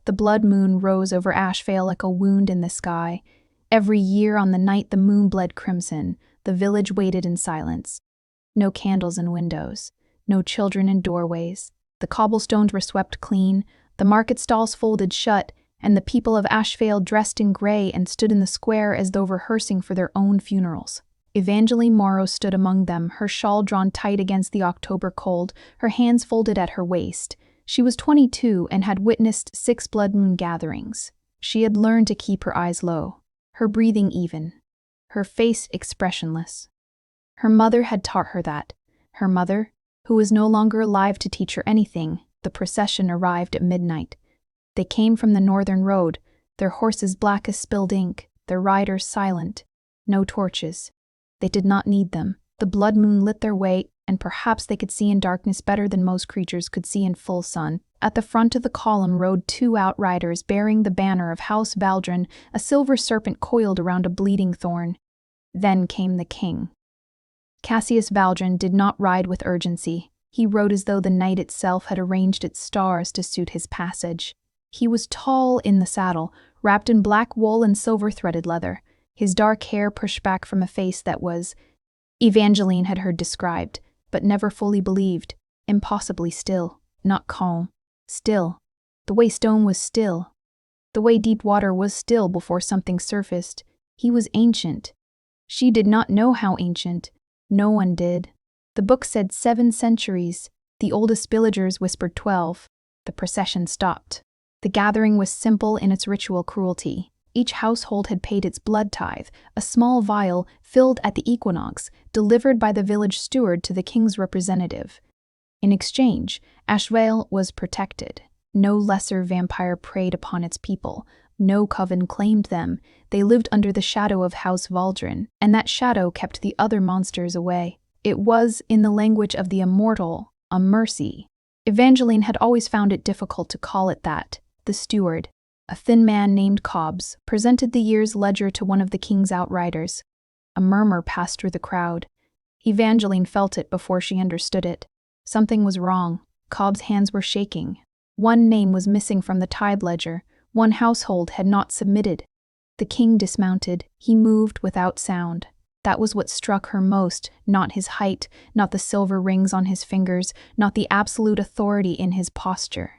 The blood moon rose over Ashvale like a wound in the sky. Every year on the night the moon bled crimson, the village waited in silence. No candles in windows, no children in doorways. The cobblestones were swept clean, the market stalls folded shut, and the people of Ashvale dressed in grey and stood in the square as though rehearsing for their own funerals. Evangeline Morrow stood among them, her shawl drawn tight against the October cold, her hands folded at her waist. She was 22 and had witnessed 6 blood moon gatherings. She had learned to keep her eyes low, her breathing even, her face expressionless. Her mother had taught her that. Her mother, who was no longer alive to teach her anything. The procession arrived at midnight. They came from the northern road, their horses black as spilled ink, their riders silent. No torches. They did not need them. The blood moon lit their way, and perhaps they could see in darkness better than most creatures could see in full sun. At the front of the column rode 2 outriders bearing the banner of House Valdron, a silver serpent coiled around a bleeding thorn. Then came the king. Cassius Valdron did not ride with urgency. He rode as though the night itself had arranged its stars to suit his passage. He was tall in the saddle, wrapped in black wool and silver-threaded leather, his dark hair pushed back from a face that was, Evangeline had heard described, but never fully believed, impossibly still, not calm, still. The way stone was still. The way deep water was still before something surfaced. He was ancient. She did not know how ancient. No one did. The book said 7 centuries. The oldest villagers whispered 12. The procession stopped. The gathering was simple in its ritual cruelty. Each household had paid its blood tithe, a small vial filled at the equinox, delivered by the village steward to the king's representative. In exchange, Ashvale was protected. No lesser vampire preyed upon its people. No coven claimed them. They lived under the shadow of House Valdron, and that shadow kept the other monsters away. It was, in the language of the immortal, a mercy. Evangeline had always found it difficult to call it that. The steward, a thin man named Cobbs, presented the year's ledger to one of the king's outriders. A murmur passed through the crowd. Evangeline felt it before she understood it. Something was wrong. Cobb's hands were shaking. One name was missing from the tithe ledger. One household had not submitted. The king dismounted. He moved without sound. That was what struck her most, not his height, not the silver rings on his fingers, not the absolute authority in his posture.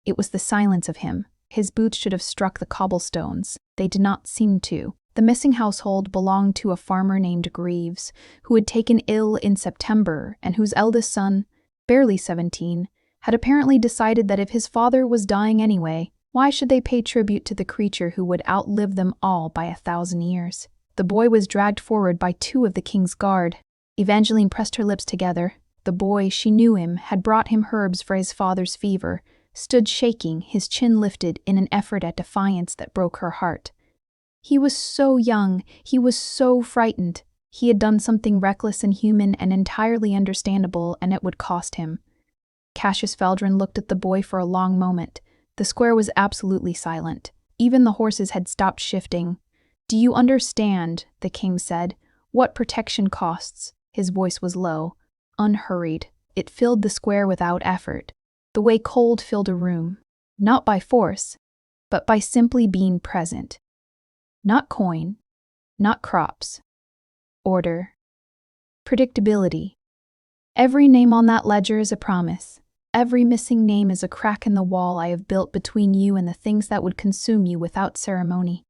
It was the silence of him. His boots should have struck the cobblestones. They did not seem to. The missing household belonged to a farmer named Greaves, who had taken ill in September and whose eldest son, barely 17, had apparently decided that if his father was dying anyway, why should they pay tribute to the creature who would outlive them all by 1,000 years? The boy was dragged forward by 2 of the king's guard. Evangeline pressed her lips together. The boy, she knew him, had brought him herbs for his father's fever, stood shaking, his chin lifted in an effort at defiance that broke her heart. He was so young, he was so frightened. He had done something reckless and human and entirely understandable, and it would cost him. Cassius Valdron looked at the boy for a long moment. The square was absolutely silent. Even the horses had stopped shifting. "Do you understand," the king said, "what protection costs?" His voice was low, unhurried. It filled the square without effort. The way cold filled a room, not by force, but by simply being present. Not coin, not crops. Order. Predictability. Every name on that ledger is a promise. Every missing name is a crack in the wall I have built between you and the things that would consume you without ceremony.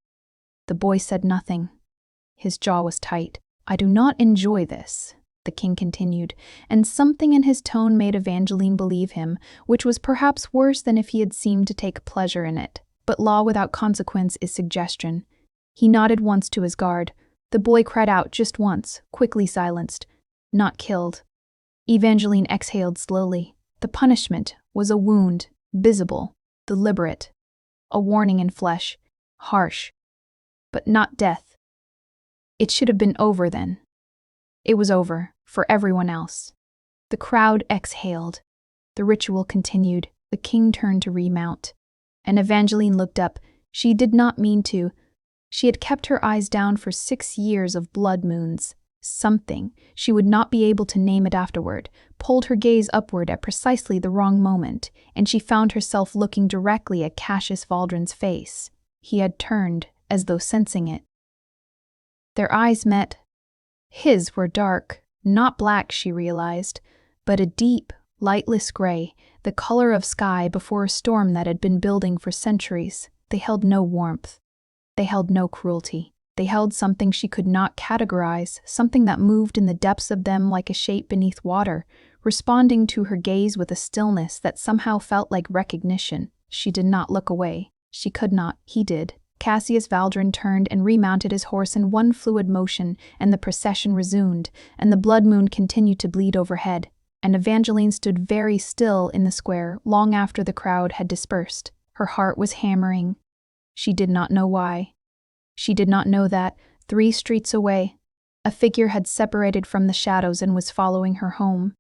The boy said nothing. His jaw was tight. "I do not enjoy this," the king continued, and something in his tone made Evangeline believe him, which was perhaps worse than if he had seemed to take pleasure in it. But law without consequence is suggestion. He nodded once to his guard. The boy cried out just once, quickly silenced. Not killed. Evangeline exhaled slowly. The punishment was a wound, visible, deliberate. A warning in flesh, harsh, but not death. It should have been over then. It was over, for everyone else. The crowd exhaled. The ritual continued. The king turned to remount. And Evangeline looked up. She did not mean to. She had kept her eyes down for 6 years of blood moons. Something, she would not be able to name it afterward, pulled her gaze upward at precisely the wrong moment, and she found herself looking directly at Cassius Valdron's face. He had turned, as though sensing it. Their eyes met. His were dark, not black, she realized, but a deep, lightless gray, the color of sky before a storm that had been building for centuries. They held no warmth. They held no cruelty. They held something she could not categorize, something that moved in the depths of them like a shape beneath water, responding to her gaze with a stillness that somehow felt like recognition. She did not look away. She could not. He did. Cassius Valdron turned and remounted his horse in one fluid motion, and the procession resumed, and the blood moon continued to bleed overhead, and Evangeline stood very still in the square long after the crowd had dispersed. Her heart was hammering. She did not know why. She did not know that, 3 streets away, a figure had separated from the shadows and was following her home.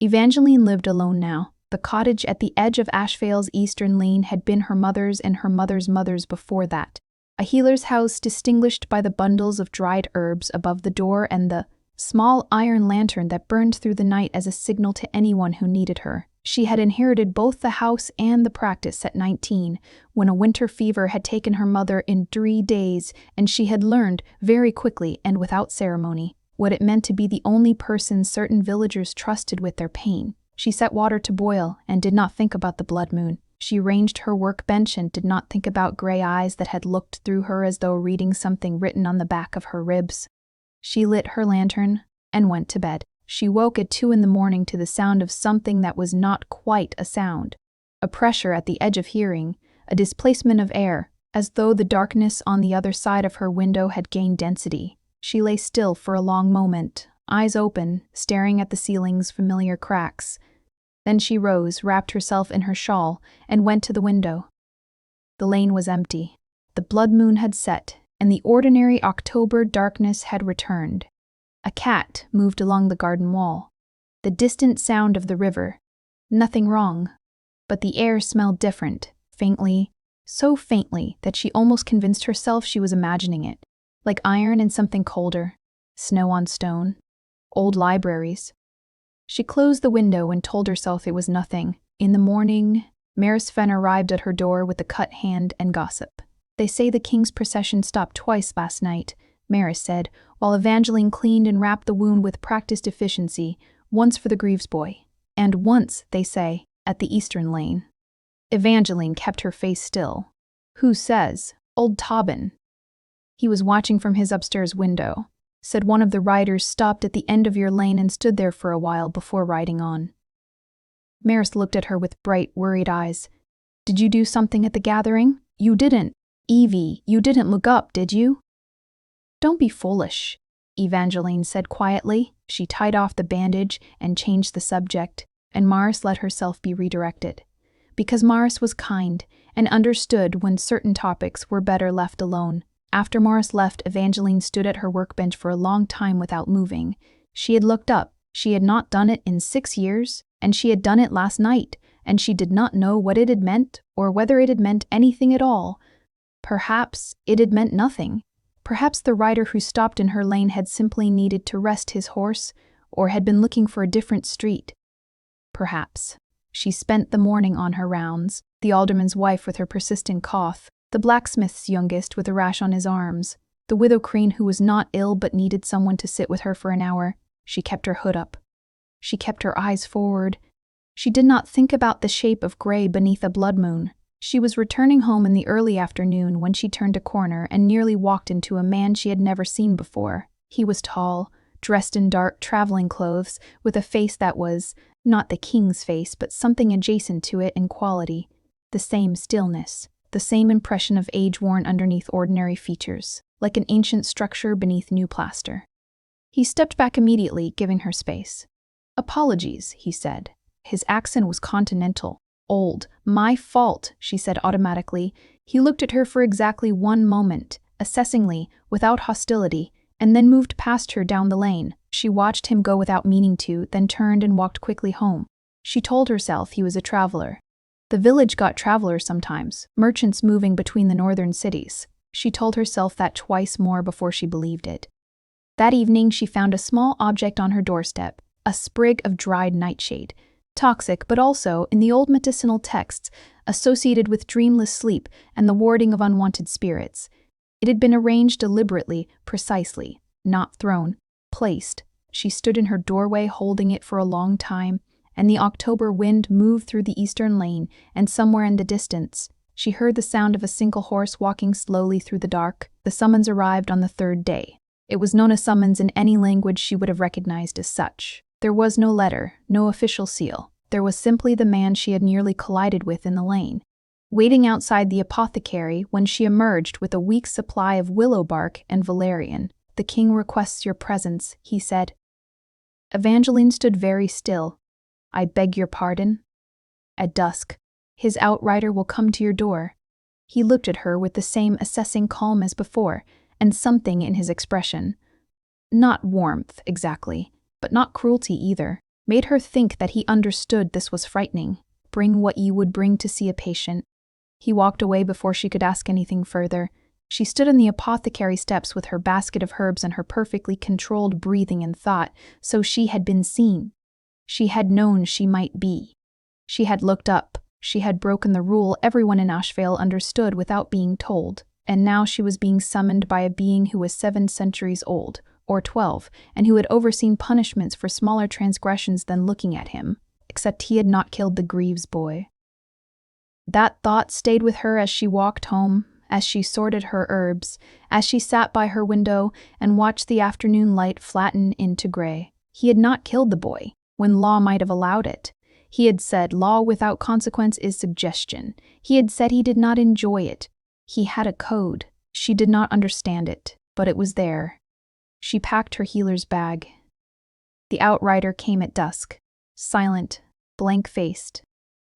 Evangeline lived alone now. The cottage at the edge of Ashvale's eastern lane had been her mother's and her mother's mother's before that. A healer's house distinguished by the bundles of dried herbs above the door and the small iron lantern that burned through the night as a signal to anyone who needed her. She had inherited both the house and the practice at 19, when a winter fever had taken her mother in 3 days, and she had learned, very quickly and without ceremony, what it meant to be the only person certain villagers trusted with their pain. She set water to boil and did not think about the blood moon. She ranged her workbench and did not think about gray eyes that had looked through her as though reading something written on the back of her ribs. She lit her lantern and went to bed. She woke at 2 in the morning to the sound of something that was not quite a sound. A pressure at the edge of hearing, a displacement of air, as though the darkness on the other side of her window had gained density. She lay still for a long moment, eyes open, staring at the ceiling's familiar cracks. Then she rose, wrapped herself in her shawl, and went to the window. The lane was empty. The blood moon had set, and the ordinary October darkness had returned. A cat moved along the garden wall. The distant sound of the river. Nothing wrong. But the air smelled different, faintly, so faintly that she almost convinced herself she was imagining it. Like iron and something colder. Snow on stone. Old libraries. She closed the window and told herself it was nothing. In the morning, Maris Fenn arrived at her door with a cut hand and gossip. "They say the king's procession stopped twice last night," Maris said, while Evangeline cleaned and wrapped the wound with practiced efficiency, once for the Greaves boy, and once, they say, at the eastern lane. Evangeline kept her face still. "Who says? Old Tobin." "He was watching from his upstairs window," said one of the riders. "Stopped at the end of your lane and stood there for a while before riding on." Maris looked at her with bright, worried eyes. "Did you do something at the gathering? You didn't. Evie, you didn't look up, did you?" "Don't be foolish," Evangeline said quietly. She tied off the bandage and changed the subject, and Maris let herself be redirected. Because Maris was kind and understood when certain topics were better left alone. After Maris left, Evangeline stood at her workbench for a long time without moving. She had looked up. She had not done it in 6 years, and she had done it last night, and she did not know what it had meant or whether it had meant anything at all. Perhaps it had meant nothing. Perhaps the rider who stopped in her lane had simply needed to rest his horse, or had been looking for a different street. Perhaps. She spent the morning on her rounds, the alderman's wife with her persistent cough, the blacksmith's youngest with a rash on his arms, the widow crane who was not ill but needed someone to sit with her for an hour. She kept her hood up. She kept her eyes forward. She did not think about the shape of gray beneath a blood moon. She was returning home in the early afternoon when she turned a corner and nearly walked into a man she had never seen before. He was tall, dressed in dark traveling clothes, with a face that was not the king's face but something adjacent to it in quality. The same stillness, the same impression of age worn underneath ordinary features, like an ancient structure beneath new plaster. He stepped back immediately, giving her space. "Apologies," he said. His accent was continental. "Old. My fault," she said automatically. He looked at her for exactly 1 moment, assessingly, without hostility, and then moved past her down the lane. She watched him go without meaning to, then turned and walked quickly home. She told herself he was a traveler. The village got travelers sometimes, merchants moving between the northern cities. She told herself that twice more before she believed it. That evening, she found a small object on her doorstep, a sprig of dried nightshade. Toxic, but also, in the old medicinal texts, associated with dreamless sleep and the warding of unwanted spirits. It had been arranged deliberately, precisely, not thrown, placed. She stood in her doorway holding it for a long time, and the October wind moved through the eastern lane, and somewhere in the distance, she heard the sound of a single horse walking slowly through the dark. The summons arrived on the third day. It was known as summons in any language she would have recognized as such. There was no letter, no official seal. There was simply the man she had nearly collided with in the lane, waiting outside the apothecary when she emerged with a week's supply of willow bark and valerian. "The king requests your presence," he said. Evangeline stood very still. "I beg your pardon?" "At dusk, his outrider will come to your door." He looked at her with the same assessing calm as before, and something in his expression, not warmth exactly, but not cruelty either, made her think that he understood this was frightening. "Bring what you would bring to see a patient." He walked away before she could ask anything further. She stood on the apothecary steps with her basket of herbs and her perfectly controlled breathing and thought. So she had been seen. She had known she might be. She had looked up. She had broken the rule everyone in Ashvale understood without being told. And now she was being summoned by a being who was 7 centuries old, or 12, and who had overseen punishments for smaller transgressions than looking at him, except he had not killed the Greaves boy. That thought stayed with her as she walked home, as she sorted her herbs, as she sat by her window and watched the afternoon light flatten into gray. He had not killed the boy, when law might have allowed it. He had said law without consequence is suggestion. He had said he did not enjoy it. He had a code. She did not understand it, but it was there. She packed her healer's bag. The outrider came at dusk, silent, blank-faced,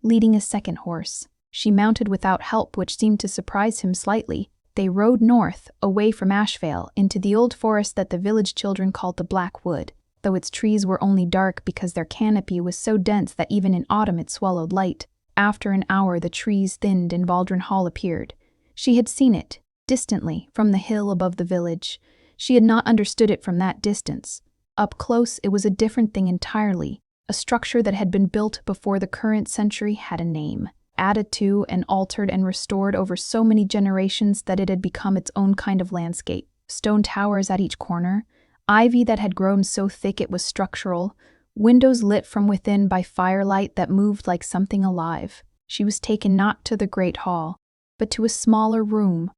leading a second horse. She mounted without help, which seemed to surprise him slightly. They rode north, away from Ashvale, into the old forest that the village children called the Black Wood, though its trees were only dark because their canopy was so dense that even in autumn it swallowed light. After an hour the trees thinned and Valdron Hall appeared. She had seen it, distantly, from the hill above the village. She had not understood it from that distance. Up close it was a different thing entirely, a structure that had been built before the current century had a name, added to and altered and restored over so many generations that it had become its own kind of landscape. Stone towers at each corner, ivy that had grown so thick it was structural, windows lit from within by firelight that moved like something alive. She was taken not to the great hall, but to a smaller room,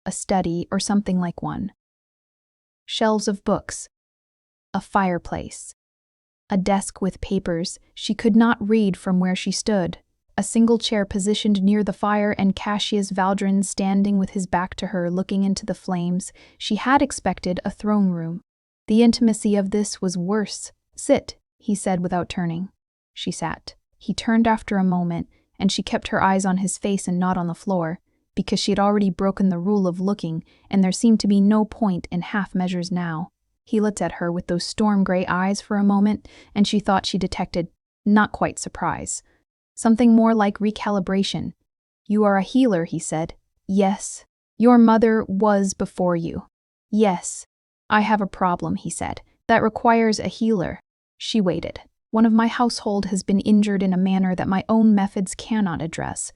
a study or something like one. Shelves of books, a fireplace, a desk with papers she could not read from where she stood, a single chair positioned near the fire, and Cassius Valdron standing with his back to her looking into the flames. She had expected a throne room. The intimacy of this was worse. "Sit," he said without turning. She sat. He turned after a moment, and she kept her eyes on his face and not on the floor, because she had already broken the rule of looking, and there seemed to be no point in half measures now. He looked at her with those storm-gray eyes for a moment, and she thought she detected, not quite surprise, something more like recalibration. "You are a healer," he said. "Yes." "Your mother was before you." "Yes." "I have a problem," he said, "that requires a healer." She waited. "One of my household has been injured in a manner that my own methods cannot address."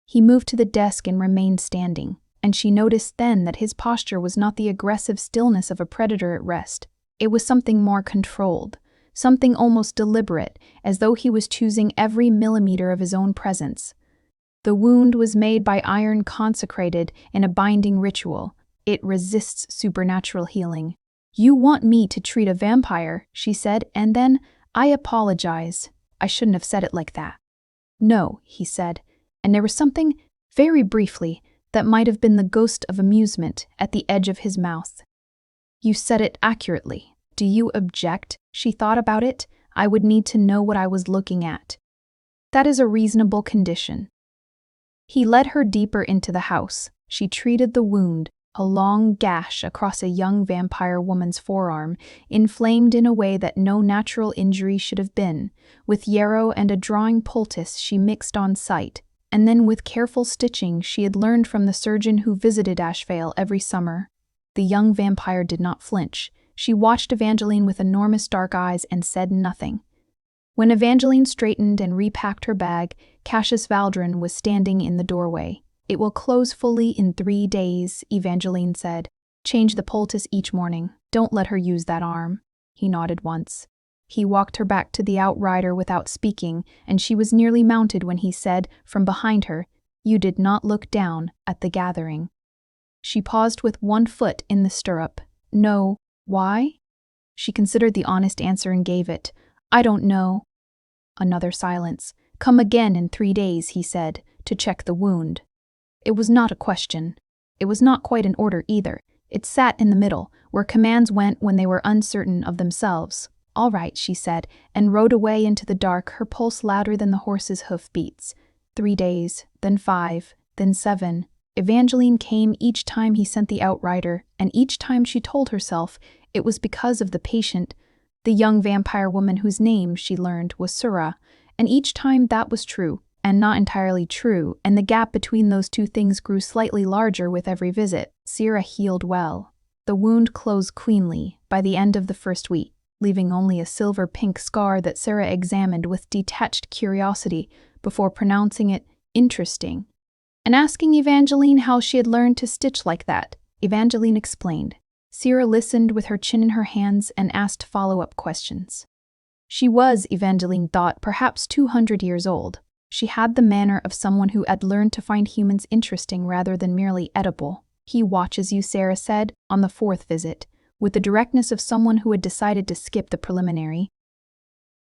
He moved to the desk and remained standing, and she noticed then that his posture was not the aggressive stillness of a predator at rest. It was something more controlled, something almost deliberate, as though he was choosing every millimeter of his own presence. The wound was made by iron consecrated in a binding ritual. It resists supernatural healing. "You want me to treat a vampire," she said, and then, "I apologize. I shouldn't have said it like that." "No," he said, and there was something, very briefly, that might have been the ghost of amusement at the edge of his mouth. "You said it accurately. Do you object?" She thought about it. "I would need to know what I was looking at." "That is a reasonable condition." He led her deeper into the house. She treated the wound, a long gash across a young vampire woman's forearm, inflamed in a way that no natural injury should have been. With yarrow and a drawing poultice she mixed on sight, and then with careful stitching she had learned from the surgeon who visited Ashvale every summer. The young vampire did not flinch. She watched Evangeline with enormous dark eyes and said nothing. When Evangeline straightened and repacked her bag, Cassius Valdron was standing in the doorway. "It will close fully in 3 days," Evangeline said. "Change the poultice each morning. Don't let her use that arm." He nodded once. He walked her back to the outrider without speaking, and she was nearly mounted when he said, from behind her, "You did not look down at the gathering." She paused with one foot in the stirrup. "No. Why?" She considered the honest answer and gave it. "I don't know." Another silence. "Come again in 3 days," he said, "to check the wound." It was not a question. It was not quite an order either. It sat in the middle, where commands went when they were uncertain of themselves. "All right," she said, and rode away into the dark, her pulse louder than the horse's hoof beats. 3 days, then 5, then 7. Evangeline came each time he sent the outrider, and each time she told herself it was because of the patient, the young vampire woman whose name, she learned, was Sura, and each time that was true, and not entirely true, and the gap between those two things grew slightly larger with every visit. Sura healed well. The wound closed cleanly by the end of the first week, leaving only a silver-pink scar that Sarah examined with detached curiosity before pronouncing it interesting. And asking Evangeline how she had learned to stitch like that, Evangeline explained. Sarah listened with her chin in her hands and asked follow-up questions. She was, Evangeline thought, perhaps 200 years old. She had the manner of someone who had learned to find humans interesting rather than merely edible. "He watches you," Sarah said, on the 4th visit, with the directness of someone who had decided to skip the preliminary.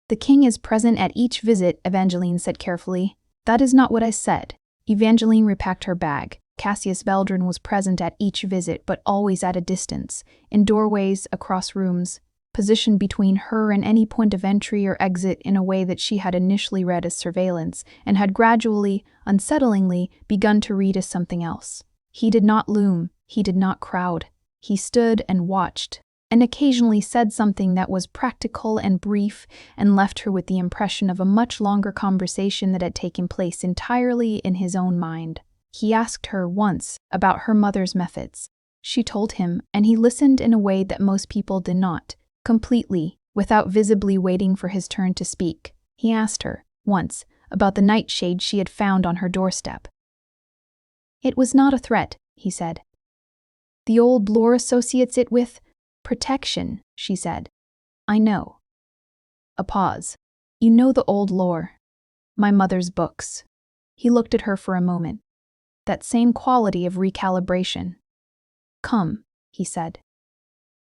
"The king is present at each visit," Evangeline said carefully. "That is not what I said." Evangeline repacked her bag. Cassius Valdron was present at each visit, but always at a distance, in doorways, across rooms, positioned between her and any point of entry or exit in a way that she had initially read as surveillance, and had gradually, unsettlingly, begun to read as something else. He did not loom, he did not crowd. He stood and watched, and occasionally said something that was practical and brief and left her with the impression of a much longer conversation that had taken place entirely in his own mind. He asked her once about her mother's methods. She told him, and he listened in a way that most people did not, completely, without visibly waiting for his turn to speak. He asked her, once, about the nightshade she had found on her doorstep. "It was not a threat," he said. "The old lore associates it with protection," she said. "I know." A pause. "You know the old lore. My mother's books." He looked at her for a moment. That same quality of recalibration. "Come," he said.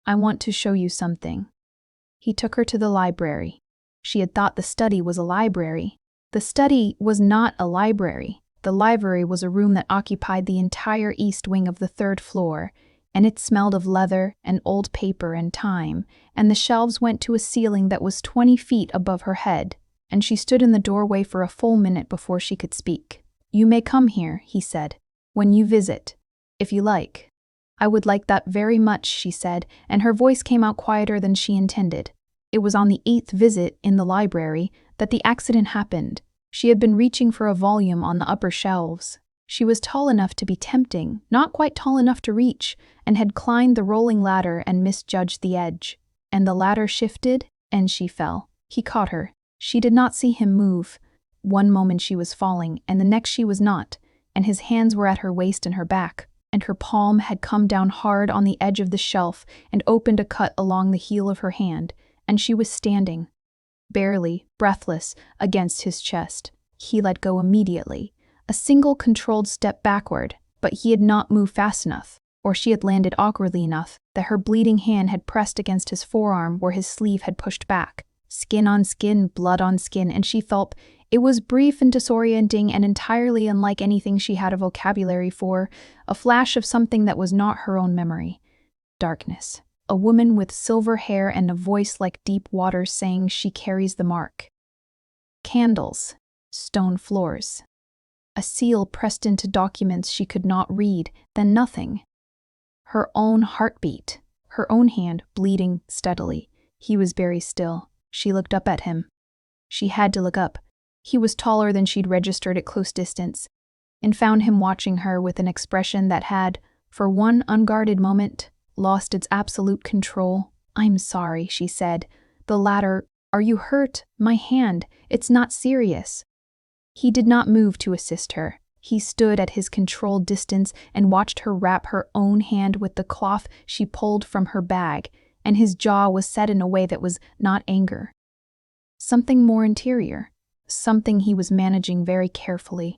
"I want to show you something." He took her to the library. She had thought the study was a library. The study was not a library. The library was a room that occupied the entire east wing of the 3rd floor, and it smelled of leather and old paper and time, and the shelves went to a ceiling that was 20 feet above her head, and she stood in the doorway for a full minute before she could speak. "You may come here," he said, "when you visit, if you like." "I would like that very much," she said, and her voice came out quieter than she intended. It was on the 8th visit, in the library, that the accident happened. She had been reaching for a volume on the upper shelves. She was tall enough to be tempting, not quite tall enough to reach, and had climbed the rolling ladder and misjudged the edge. And the ladder shifted, and she fell. He caught her. She did not see him move. One moment she was falling, and the next she was not, and his hands were at her waist and her back, and her palm had come down hard on the edge of the shelf and opened a cut along the heel of her hand, and she was standing, barely, breathless, against his chest. He let go immediately. A single controlled step backward, but he had not moved fast enough, or she had landed awkwardly enough that her bleeding hand had pressed against his forearm where his sleeve had pushed back. Skin on skin, blood on skin, and she felt it was brief and disorienting and entirely unlike anything she had a vocabulary for, a flash of something that was not her own memory. Darkness. A woman with silver hair and a voice like deep water saying she carries the mark. Candles. Stone floors. A seal pressed into documents she could not read, then nothing. Her own heartbeat. Her own hand bleeding steadily. He was very still. She looked up at him. She had to look up. He was taller than she'd registered at close distance, and found him watching her with an expression that had, for one unguarded moment, lost its absolute control, I'm sorry, she said. The latter, are you hurt? My hand, it's not serious. He did not move to assist her. He stood at his controlled distance and watched her wrap her own hand with the cloth she pulled from her bag, and his jaw was set in a way that was not anger. Something more interior, something he was managing very carefully.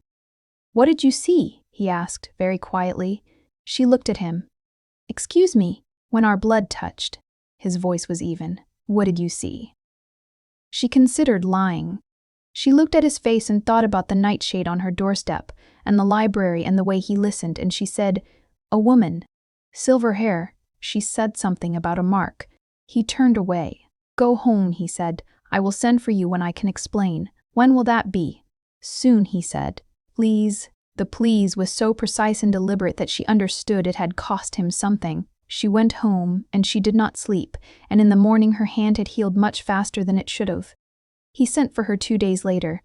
What did you see? He asked, very quietly. She looked at him. Excuse me, when our blood touched. His voice was even. What did you see? She considered lying. She looked at his face and thought about the nightshade on her doorstep, and the library and the way he listened, and she said, a woman. Silver hair. She said something about a mark. He turned away. Go home, he said. I will send for you when I can explain. When will that be? Soon, he said. Please. The please was so precise and deliberate that she understood it had cost him something. She went home, and she did not sleep, and in the morning her hand had healed much faster than it should have. He sent for her 2 days later,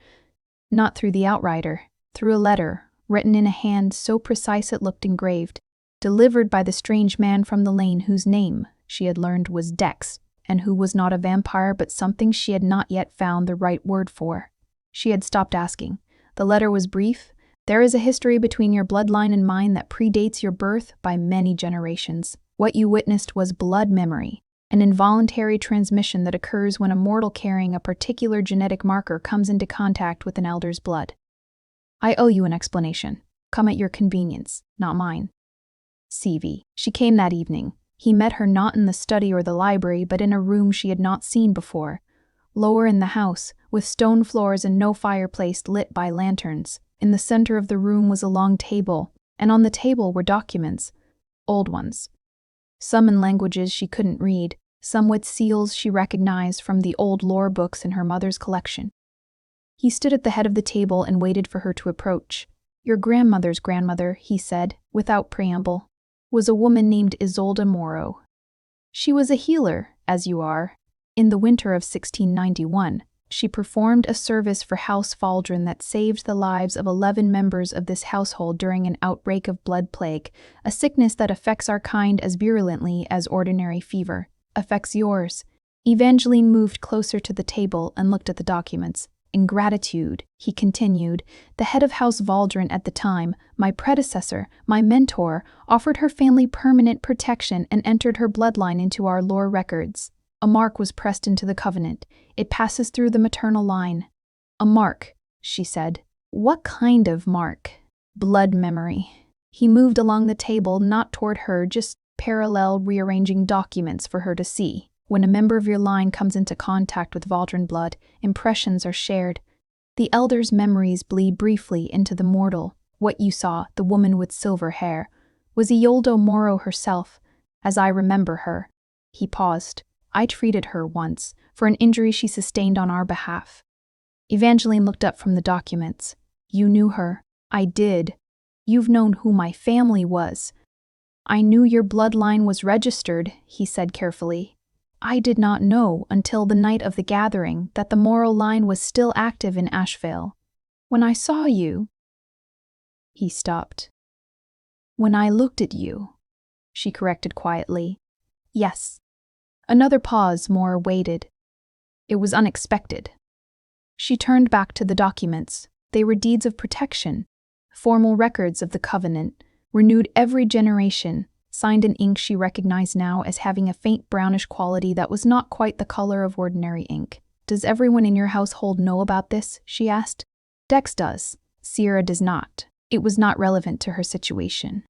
not through the outrider, through a letter, written in a hand so precise it looked engraved, delivered by the strange man from the lane whose name, she had learned, was Dex, and who was not a vampire but something she had not yet found the right word for. She had stopped asking. The letter was brief. There is a history between your bloodline and mine that predates your birth by many generations. What you witnessed was blood memory, an involuntary transmission that occurs when a mortal carrying a particular genetic marker comes into contact with an elder's blood. I owe you an explanation. Come at your convenience, not mine. CV. She came that evening. He met her not in the study or the library, but in a room she had not seen before. Lower in the house, with stone floors and no fireplace lit by lanterns. In the center of the room was a long table, and on the table were documents, old ones. Some in languages she couldn't read, some with seals she recognized from the old lore books in her mother's collection. He stood at the head of the table and waited for her to approach. Your grandmother's grandmother, he said, without preamble, was a woman named Isolda Morrow. She was a healer, as you are. In the winter of 1691, she performed a service for House Valdron that saved the lives of 11 members of this household during an outbreak of blood plague, a sickness that affects our kind as virulently as ordinary fever. Affects yours. Evangeline moved closer to the table and looked at the documents. In gratitude, he continued, the head of House Valdron at the time, my predecessor, my mentor, offered her family permanent protection and entered her bloodline into our lore records. A mark was pressed into the covenant. It passes through the maternal line. A mark, she said. What kind of mark? Blood memory. He moved along the table, not toward her, just parallel rearranging documents for her to see. When a member of your line comes into contact with Valdron blood, impressions are shared. The elder's memories bleed briefly into the mortal. What you saw, the woman with silver hair, was Isolda Morrow herself, as I remember her. He paused. I treated her once, for an injury she sustained on our behalf. Evangeline looked up from the documents. You knew her. I did. You've known who my family was. I knew your bloodline was registered, he said carefully. I did not know until the night of the gathering that the Morrow line was still active in Ashvale. When I saw you... He stopped. When I looked at you, she corrected quietly. Yes. Another pause, more waited. It was unexpected. She turned back to the documents. They were deeds of protection, formal records of the covenant, renewed every generation, signed in ink she recognized now as having a faint brownish quality that was not quite the color of ordinary ink. Does everyone in your household know about this? She asked. Dex does. Sierra does not. It was not relevant to her situation.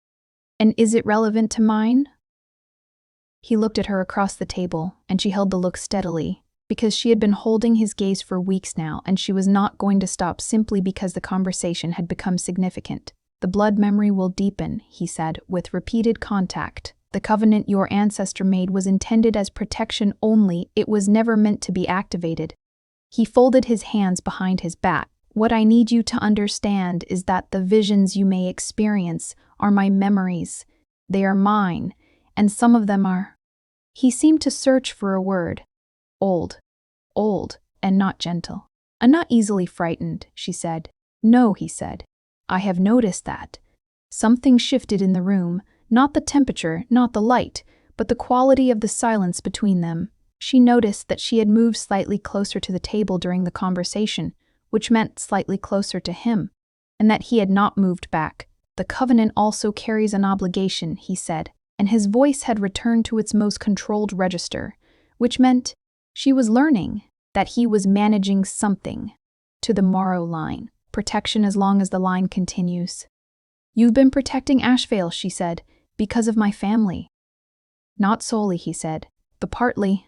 And is it relevant to mine? He looked at her across the table, and she held the look steadily, because she had been holding his gaze for weeks now, and she was not going to stop simply because the conversation had become significant. The blood memory will deepen, he said, with repeated contact. The covenant your ancestor made was intended as protection only, it was never meant to be activated. He folded his hands behind his back. What I need you to understand is that the visions you may experience are my memories. They are mine, and some of them are... He seemed to search for a word. Old, and not gentle. I'm not easily frightened, she said. No, he said. I have noticed that. Something shifted in the room, not the temperature, not the light, but the quality of the silence between them. She noticed that she had moved slightly closer to the table during the conversation, which meant slightly closer to him, and that he had not moved back. "The covenant also carries an obligation," he said, and his voice had returned to its most controlled register, which meant she was learning that he was managing something. "To the Morrow line. Protection as long as the line continues." "You've been protecting Ashvale," she said, "because of my family." "Not solely," he said, "but partly."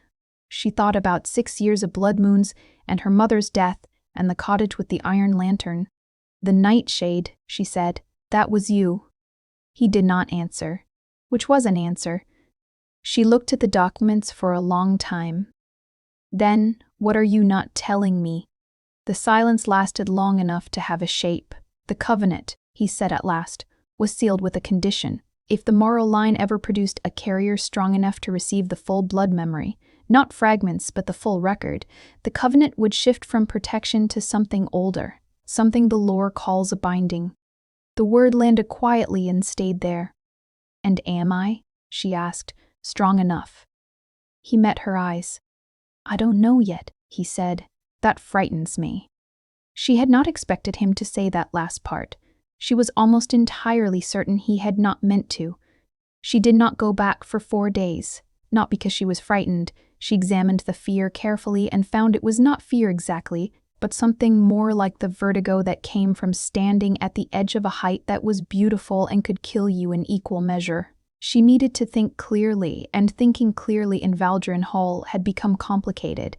She thought about 6 years of blood moons and her mother's death and the cottage with the iron lantern. "The nightshade," she said, "that was you." He did not answer, which was an answer. She looked at the documents for a long time. "Then, what are you not telling me?" The silence lasted long enough to have a shape. "The covenant," he said at last, "was sealed with a condition. If the Morrow line ever produced a carrier strong enough to receive the full blood memory, not fragments but the full record, the covenant would shift from protection to something older, something the lore calls a binding." The word landed quietly and stayed there. "And am I?" she asked, "strong enough?" He met her eyes. "I don't know yet," he said. "That frightens me." She had not expected him to say that last part. She was almost entirely certain he had not meant to. She did not go back for 4 days, not because she was frightened. She examined the fear carefully and found it was not fear exactly, but something more like the vertigo that came from standing at the edge of a height that was beautiful and could kill you in equal measure. She needed to think clearly, and thinking clearly in Valdron Hall had become complicated.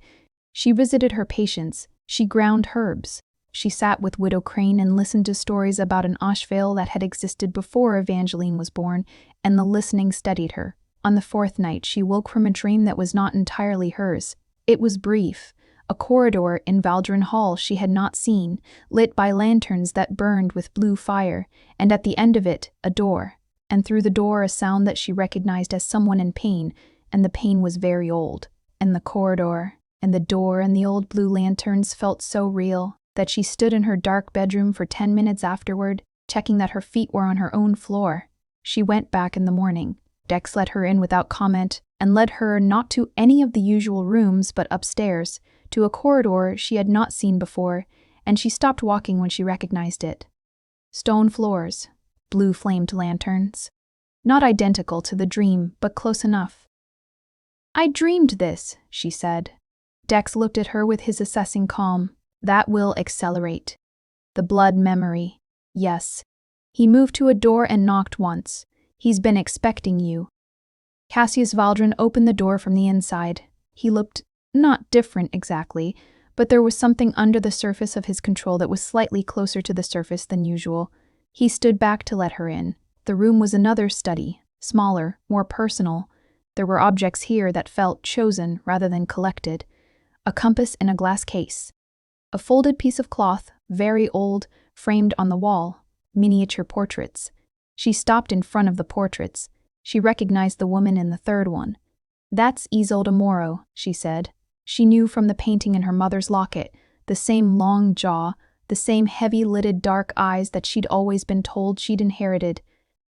She visited her patients, she ground herbs. She sat with Widow Crane and listened to stories about an Ashvale that had existed before Evangeline was born, and the listening steadied her. On the 4th night, she woke from a dream that was not entirely hers. It was brief. A corridor in Valdron Hall she had not seen, lit by lanterns that burned with blue fire, and at the end of it, a door. And through the door a sound that she recognized as someone in pain, and the pain was very old. And the corridor, and the door, and the old blue lanterns felt so real that she stood in her dark bedroom for 10 minutes afterward, checking that her feet were on her own floor. She went back in the morning. Dex let her in without comment, and led her not to any of the usual rooms but upstairs, to a corridor she had not seen before, and she stopped walking when she recognized it. Stone floors, blue-flamed lanterns. Not identical to the dream, but close enough. "I dreamed this," she said. Dex looked at her with his assessing calm. "That will accelerate. The blood memory. Yes." He moved to a door and knocked once. "He's been expecting you." Cassius Valdron opened the door from the inside. He looked not different exactly, but there was something under the surface of his control that was slightly closer to the surface than usual. He stood back to let her in. The room was another study, smaller, more personal. There were objects here that felt chosen rather than collected. A compass in a glass case. A folded piece of cloth, very old, framed on the wall. Miniature portraits. She stopped in front of the portraits. She recognized the woman in the third one. "That's Isolda Morrow," she said. She knew from the painting in her mother's locket, the same long jaw, the same heavy-lidded dark eyes that she'd always been told she'd inherited.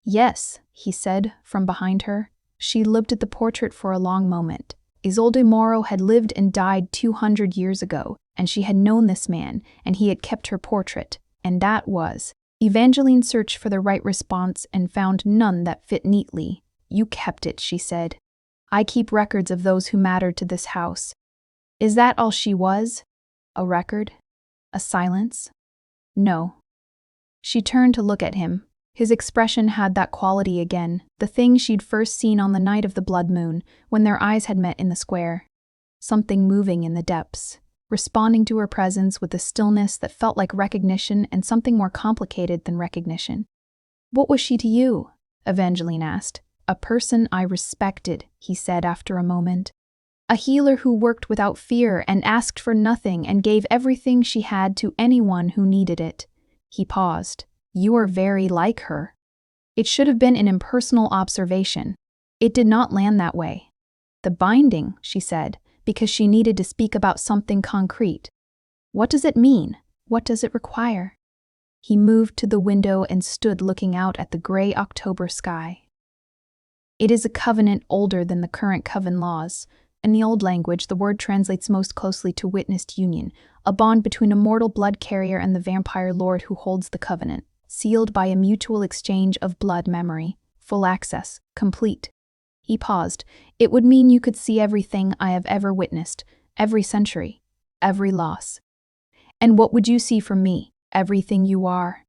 "Yes," he said, from behind her. She looked at the portrait for a long moment. Isolda Morrow had lived and died 200 years ago, and she had known this man, and he had kept her portrait, and that was. Evangeline searched for the right response and found none that fit neatly. "You kept it," she said. "I keep records of those who mattered to this house." Is that all she was? A record? A silence? No. She turned to look at him. His expression had that quality again, the thing she'd first seen on the night of the blood moon, when their eyes had met in the square. Something moving in the depths, responding to her presence with a stillness that felt like recognition and something more complicated than recognition. "What was she to you?" Evangeline asked. "A person I respected," he said after a moment. "A healer who worked without fear and asked for nothing and gave everything she had to anyone who needed it." He paused. "You are very like her." It should have been an impersonal observation. It did not land that way. "The binding," she said, because she needed to speak about something concrete. "What does it mean? What does it require?" He moved to the window and stood looking out at the gray October sky. It is a covenant older than the current coven laws. In the old language, the word translates most closely to witnessed union, a bond between a mortal blood carrier and the vampire lord who holds the covenant, sealed by a mutual exchange of blood memory, full access, complete. He paused. It would mean you could see everything I have ever witnessed, every century, every loss. And what would you see from me? Everything you are.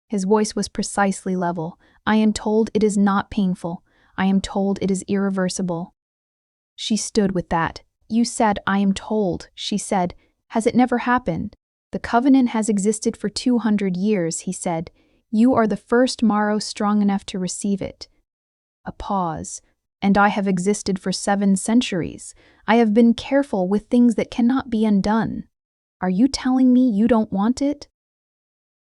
His voice was precisely level. I am told it is not painful. I am told it is irreversible. She stood with that. You said, I am told, she said. Has it never happened? The covenant has existed for 200 years, he said. You are the first Morrow strong enough to receive it. A pause. And I have existed for 7 centuries. I have been careful with things that cannot be undone. Are you telling me you don't want it?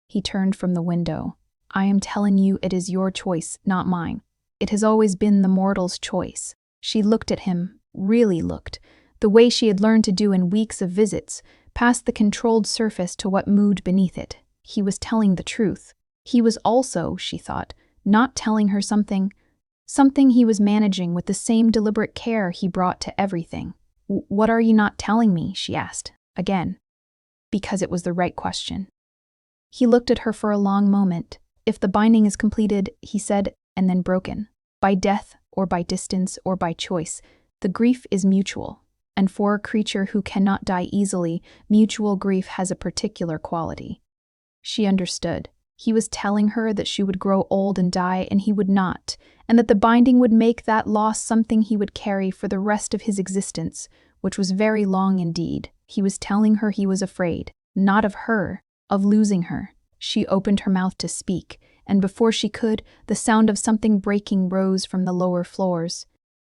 He turned from the window. I am telling you it is your choice, not mine. It has always been the mortal's choice. She looked at him, really looked, the way she had learned to do in weeks of visits, past the controlled surface to what moved beneath it. He was telling the truth. He was also, she thought, not telling her something he was managing with the same deliberate care he brought to everything. What are you not telling me? She asked, again, because it was the right question. He looked at her for a long moment. If the binding is completed, he said, and then broken, by death or by distance or by choice, the grief is mutual. And for a creature who cannot die easily, mutual grief has a particular quality. She understood. He was telling her that she would grow old and die and he would not, and that the binding would make that loss something he would carry for the rest of his existence, which was very long indeed. He was telling her he was afraid, not of her, of losing her. She opened her mouth to speak, and before she could, the sound of something breaking rose from the lower floors.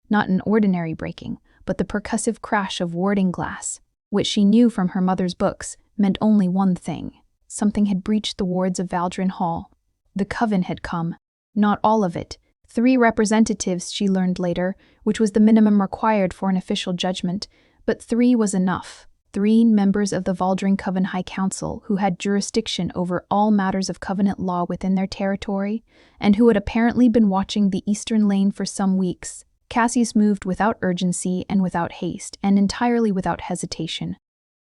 Not an ordinary breaking, but the percussive crash of warding glass, which she knew from her mother's books meant only one thing. Something had breached the wards of Valdron Hall. The coven had come. Not all of it. 3 representatives, she learned later, which was the minimum required for an official judgment, but 3 was enough. 3 members of the Valdron Coven High Council who had jurisdiction over all matters of covenant law within their territory, and who had apparently been watching the eastern lane for some weeks. Cassius moved without urgency and without haste, and entirely without hesitation.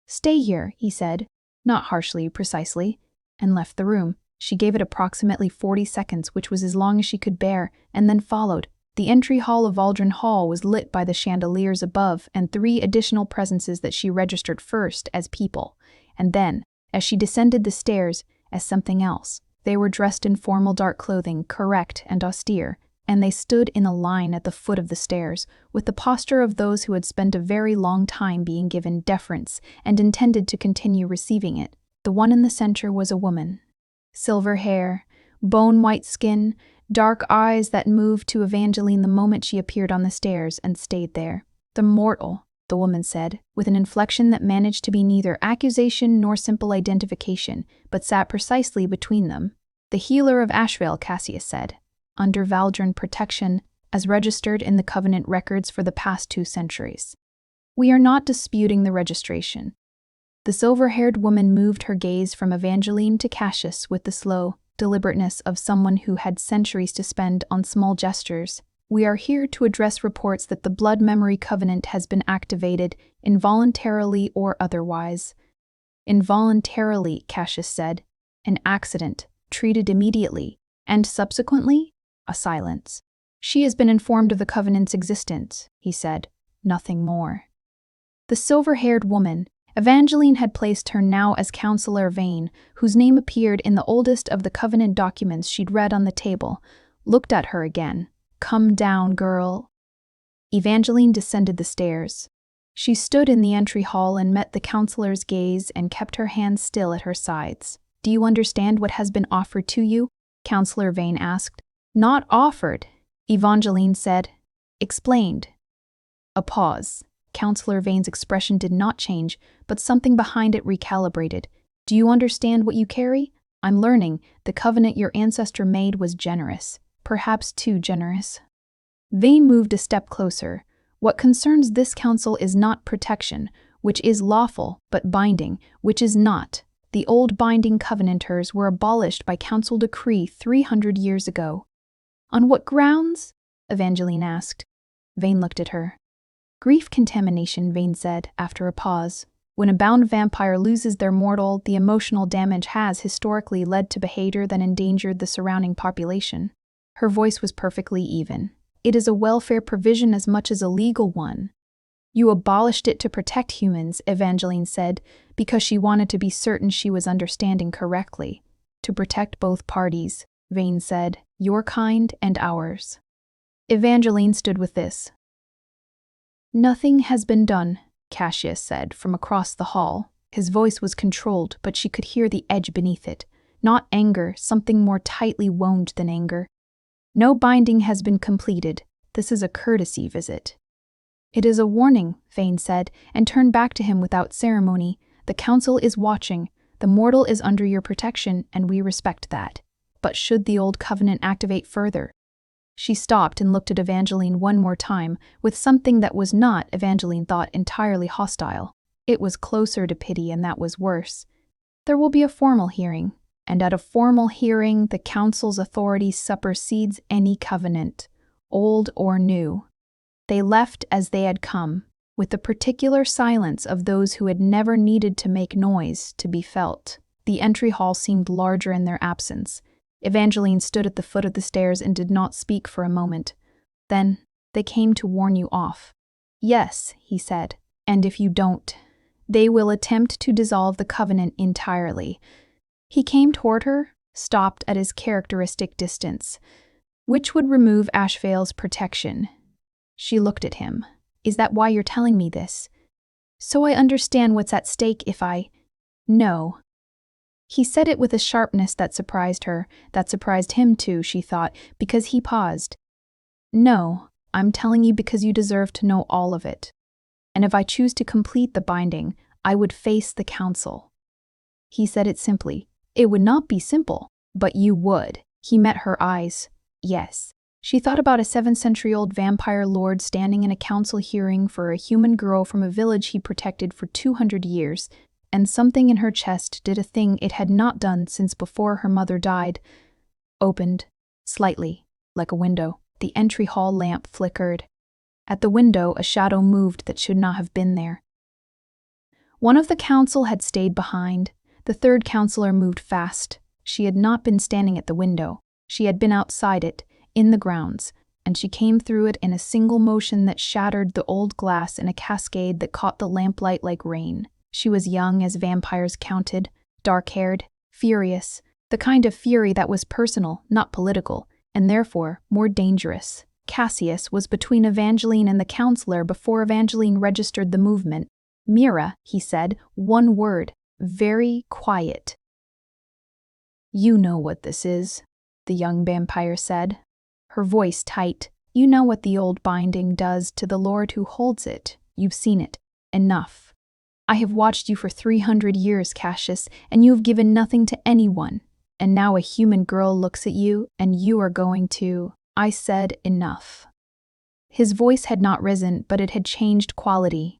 Stay here, he said, not harshly, precisely, and left the room. She gave it approximately 40 seconds, which was as long as she could bear, and then followed. The entry hall of Valdron Hall was lit by the chandeliers above and 3 additional presences that she registered first as people, and then, as she descended the stairs, as something else. They were dressed in formal dark clothing, correct and austere, and they stood in a line at the foot of the stairs, with the posture of those who had spent a very long time being given deference and intended to continue receiving it. The one in the center was a woman. Silver hair, bone-white skin, dark eyes that moved to Evangeline the moment she appeared on the stairs and stayed there. The mortal, the woman said, with an inflection that managed to be neither accusation nor simple identification, but sat precisely between them. The healer of Ashvale, Cassius said, under Valdron protection, as registered in the covenant records for the past 2 centuries. We are not disputing the registration. The silver-haired woman moved her gaze from Evangeline to Cassius with the slow deliberateness of someone who had centuries to spend on small gestures. We are here to address reports that the blood memory covenant has been activated, involuntarily or otherwise. Involuntarily, Cassius said. An accident, treated immediately, and subsequently, a silence. She has been informed of the covenant's existence, he said. Nothing more. The silver-haired woman, Evangeline had placed her now as Counselor Vane, whose name appeared in the oldest of the covenant documents she'd read on the table, looked at her again. Come down, girl. Evangeline descended the stairs. She stood in the entry hall and met the counselor's gaze and kept her hands still at her sides. Do you understand what has been offered to you? Counselor Vane asked. Not offered, Evangeline said. Explained. A pause. Counselor Vane's expression did not change, but something behind it recalibrated. Do you understand what you carry? I'm learning. The covenant your ancestor made was generous. Perhaps too generous. Vane moved a step closer. What concerns this council is not protection, which is lawful, but binding, which is not. The old binding covenanters were abolished by council decree 300 years ago. On what grounds? Evangeline asked. Vane looked at her. Grief contamination, Vane said, after a pause. When a bound vampire loses their mortal, the emotional damage has historically led to behavior that endangered the surrounding population. Her voice was perfectly even. It is a welfare provision as much as a legal one. You abolished it to protect humans, Evangeline said, because she wanted to be certain she was understanding correctly. To protect both parties, Vane said, your kind and ours. Evangeline stood with this. Nothing has been done, Cassius said from across the hall. His voice was controlled, but she could hear the edge beneath it. Not anger, something more tightly wound than anger. No binding has been completed. This is a courtesy visit. It is a warning, Vane said, and turned back to him without ceremony. The council is watching. The mortal is under your protection, and we respect that. But should the old covenant activate further? She stopped and looked at Evangeline one more time, with something that was not, Evangeline thought, entirely hostile. It was closer to pity, and that was worse. There will be a formal hearing, and at a formal hearing, the council's authority supersedes any covenant, old or new. They left as they had come, with the particular silence of those who had never needed to make noise to be felt. The entry hall seemed larger in their absence. Evangeline stood at the foot of the stairs and did not speak for a moment. Then, they came to warn you off. Yes, he said, and if you don't, they will attempt to dissolve the covenant entirely. He came toward her, stopped at his characteristic distance, which would remove Ashvale's protection. She looked at him. Is that why you're telling me this? So I understand what's at stake if I... No. He said it with a sharpness that surprised her, that surprised him too, she thought, because he paused. No, I'm telling you because you deserve to know all of it. And if I choose to complete the binding, I would face the council. He said it simply. It would not be simple, but you would. He met her eyes. Yes. She thought about a 7th-century-old vampire lord standing in a council hearing for a human girl from a village he protected for 200 years, and something in her chest did a thing it had not done since before her mother died. Opened, slightly, like a window. The entry hall lamp flickered. At the window, a shadow moved that should not have been there. One of the council had stayed behind. The third counselor moved fast. She had not been standing at the window. She had been outside it, in the grounds, and she came through it in a single motion that shattered the old glass in a cascade that caught the lamplight like rain. She was young as vampires counted, dark-haired, furious, the kind of fury that was personal, not political, and therefore more dangerous. Cassius was between Evangeline and the counselor before Evangeline registered the movement. Mira, he said, one word, very quiet. You know what this is, the young vampire said, her voice tight. You know what the old binding does to the lord who holds it. You've seen it. Enough. I have watched you for 300 years, Cassius, and you have given nothing to anyone. And now a human girl looks at you, and you are going to... I said enough. His voice had not risen, but it had changed quality.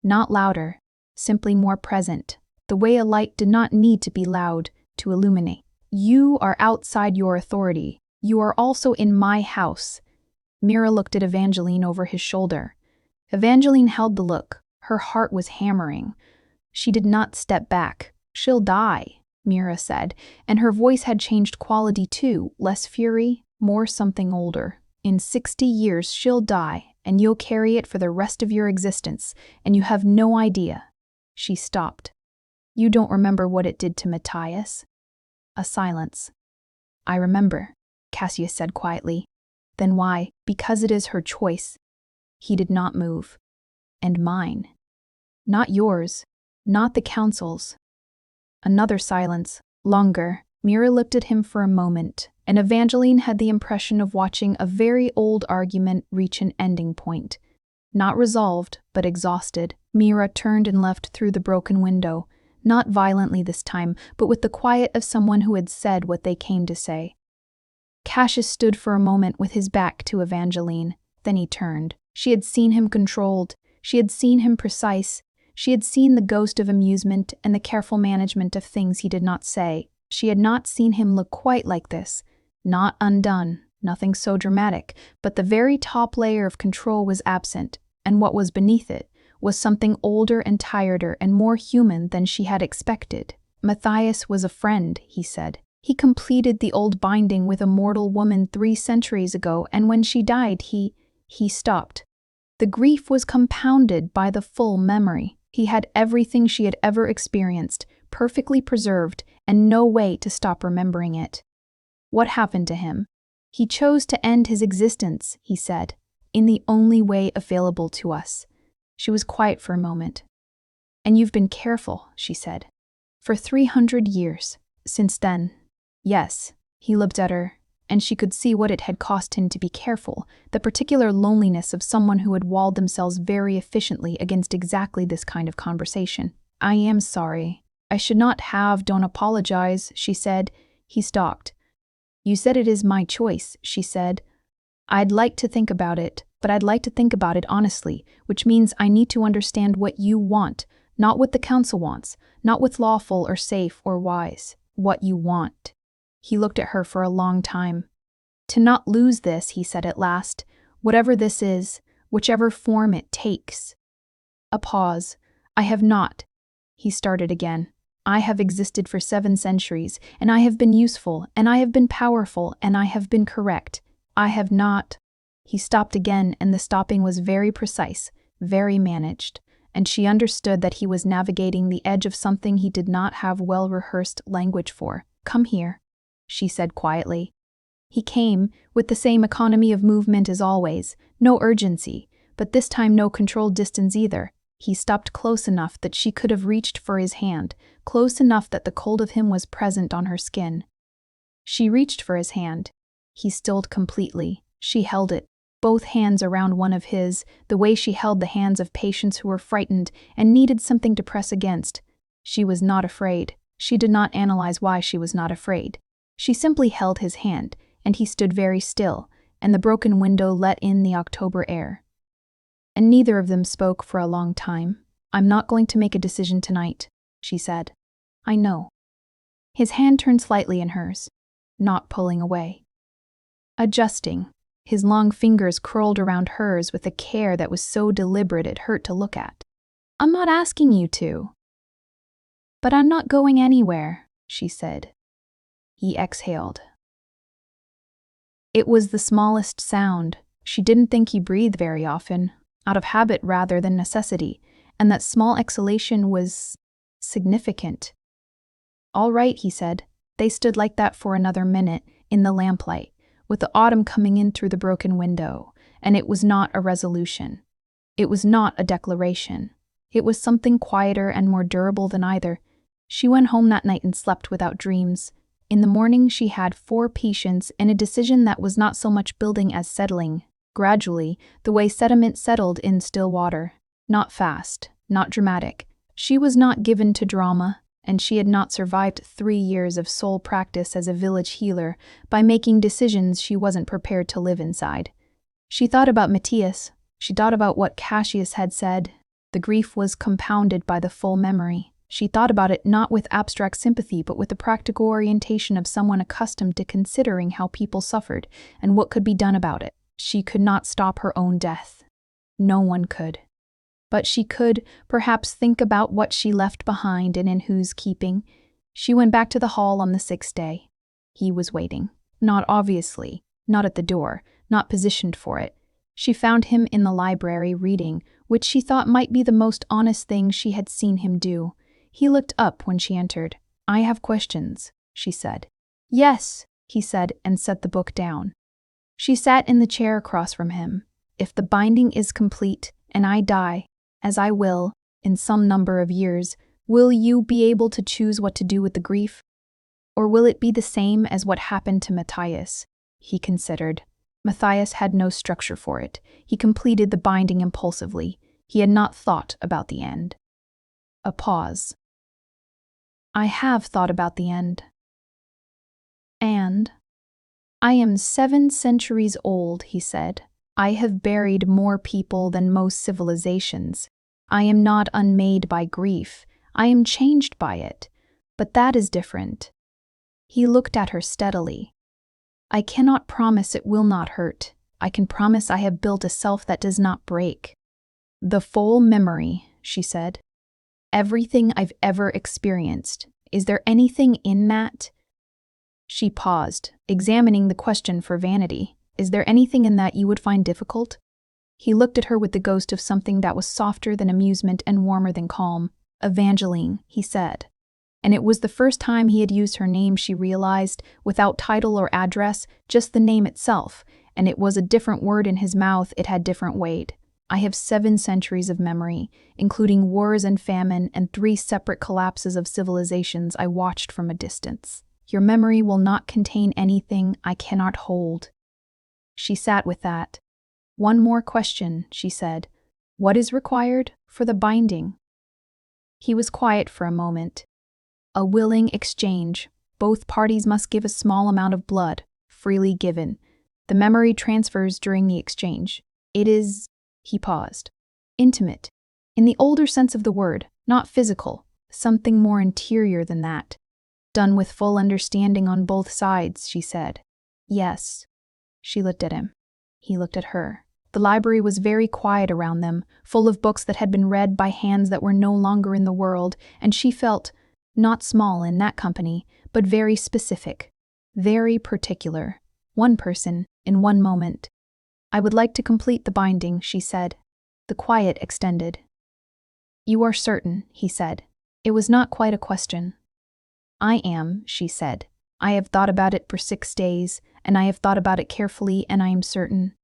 Not louder, simply more present, the way a light did not need to be loud to illuminate. You are outside your authority. You are also in my house. Mira looked at Evangeline over his shoulder. Evangeline held the look. Her heart was hammering. She did not step back. She'll die, Mira said, and her voice had changed quality too, less fury, more something older. In 60 years she'll die, and you'll carry it for the rest of your existence, and you have no idea. She stopped. You don't remember what it did to Matthias? A silence. I remember, Cassius said quietly. Then why? Because it is her choice. He did not move. And mine. Not yours. Not the council's. Another silence, longer. Mira looked at him for a moment, and Evangeline had the impression of watching a very old argument reach an ending point. Not resolved, but exhausted, Mira turned and left through the broken window, not violently this time, but with the quiet of someone who had said what they came to say. Cassius stood for a moment with his back to Evangeline. Then he turned. She had seen him controlled. She had seen him precise. She had seen the ghost of amusement and the careful management of things he did not say. She had not seen him look quite like this. Not undone, Nothing so dramatic, but the very top layer of control was absent, and what was beneath it was something older and tireder and more human than she had expected. Matthias was a friend, he said. He completed the old binding with a mortal woman 3 centuries ago, and when she died, he stopped. The grief was compounded by the full memory. He had everything she had ever experienced, perfectly preserved, and no way to stop remembering it. What happened to him? He chose to end his existence, he said, in the only way available to us. She was quiet for a moment. And you've been careful, she said. For 300 years. Since then. Yes. He looked at her, and she could see what it had cost him to be careful, the particular loneliness of someone who had walled themselves very efficiently against exactly this kind of conversation. I am sorry. I should not have, don't apologize, she said. He stopped. You said it is my choice, she said. I'd like to think about it, but I'd like to think about it honestly, which means I need to understand what you want, not what the council wants, not what's lawful or safe or wise, what you want. He looked at her for a long time. To not lose this, he said at last, whatever this is, whichever form it takes. A pause. I have not. He started again. I have existed for 7 centuries, and I have been useful, and I have been powerful, and I have been correct. I have not. He stopped again, and the stopping was very precise, very managed, and she understood that he was navigating the edge of something he did not have well-rehearsed language for. Come here, she said quietly. He came, with the same economy of movement as always, no urgency, but this time no controlled distance either. He stopped close enough that she could have reached for his hand, close enough that the cold of him was present on her skin. She reached for his hand. He stilled completely. She held it, both hands around one of his, the way she held the hands of patients who were frightened and needed something to press against. She was not afraid. She did not analyze why she was not afraid. She simply held his hand, and he stood very still, and the broken window let in the October air. And neither of them spoke for a long time. I'm not going to make a decision tonight, she said. I know. His hand turned slightly in hers, not pulling away. Adjusting, his long fingers curled around hers with a care that was so deliberate it hurt to look at. I'm not asking you to. But I'm not going anywhere, she said. He exhaled. It was the smallest sound. She didn't think he breathed very often, out of habit rather than necessity, and that small exhalation was significant. All right, he said. They stood like that for another minute, in the lamplight, with the autumn coming in through the broken window, and it was not a resolution. It was not a declaration. It was something quieter and more durable than either. She went home that night and slept without dreams. In the morning she had 4 patients and a decision that was not so much building as settling, gradually, the way sediment settled in still water. Not fast, not dramatic. She was not given to drama, and she had not survived 3 years of sole practice as a village healer by making decisions she wasn't prepared to live inside. She thought about Matthias. She thought about what Cassius had said. The grief was compounded by the full memory. She thought about it not with abstract sympathy but with the practical orientation of someone accustomed to considering how people suffered and what could be done about it. She could not stop her own death. No one could. But she could, perhaps, think about what she left behind and in whose keeping. She went back to the hall on the 6th day. He was waiting. Not obviously, not at the door, not positioned for it. She found him in the library reading, which she thought might be the most honest thing she had seen him do. He looked up when she entered. I have questions, she said. Yes, he said, and set the book down. She sat in the chair across from him. If the binding is complete, and I die, as I will, in some number of years, will you be able to choose what to do with the grief? Or will it be the same as what happened to Matthias? He considered. Matthias had no structure for it. He completed the binding impulsively. He had not thought about the end. A pause. I have thought about the end. And I am 7 centuries old, he said. I have buried more people than most civilizations. I am not unmade by grief. I am changed by it. But that is different. He looked at her steadily. I cannot promise it will not hurt. I can promise I have built a self that does not break. The full memory, she said. Everything I've ever experienced. Is there anything in that? She paused, examining the question for vanity. Is there anything in that you would find difficult? He looked at her with the ghost of something that was softer than amusement and warmer than calm. Evangeline, he said. And it was the first time he had used her name, she realized, without title or address, just the name itself, and it was a different word in his mouth, it had different weight. I have 7 centuries of memory, including wars and famine and 3 separate collapses of civilizations I watched from a distance. Your memory will not contain anything I cannot hold. She sat with that. One more question, she said. What is required for the binding? He was quiet for a moment. A willing exchange. Both parties must give a small amount of blood, freely given. The memory transfers during the exchange. It is, he paused, intimate. In the older sense of the word, not physical, something more interior than that. Done with full understanding on both sides, she said. Yes. She looked at him. He looked at her. The library was very quiet around them, full of books that had been read by hands that were no longer in the world, and she felt, not small in that company, but very specific, very particular. One person, in one moment. I would like to complete the binding, she said. The quiet extended. You are certain, he said. It was not quite a question. I am, she said. I have thought about it for 6 days, and I have thought about it carefully, and I am certain.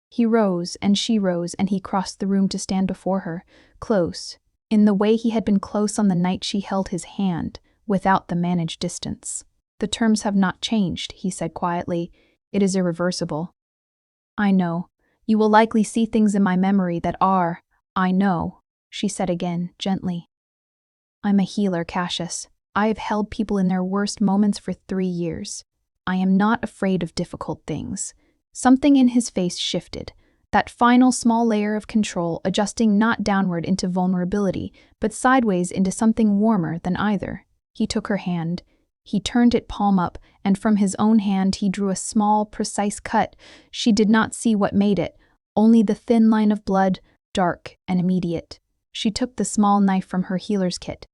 He rose, and she rose, and he crossed the room to stand before her, close, in the way he had been close on the night she held his hand, without the managed distance. The terms have not changed, he said quietly. It is irreversible. I know. You will likely see things in my memory that are, I know, she said again, gently. I'm a healer, Cassius. I have held people in their worst moments for 3 years. I am not afraid of difficult things. Something in his face shifted, that final small layer of control adjusting not downward into vulnerability, but sideways into something warmer than either. He took her hand. He turned it palm up, and from his own hand he drew a small, precise cut. She did not see what made it, only the thin line of blood, dark and immediate. She took the small knife from her healer's kit,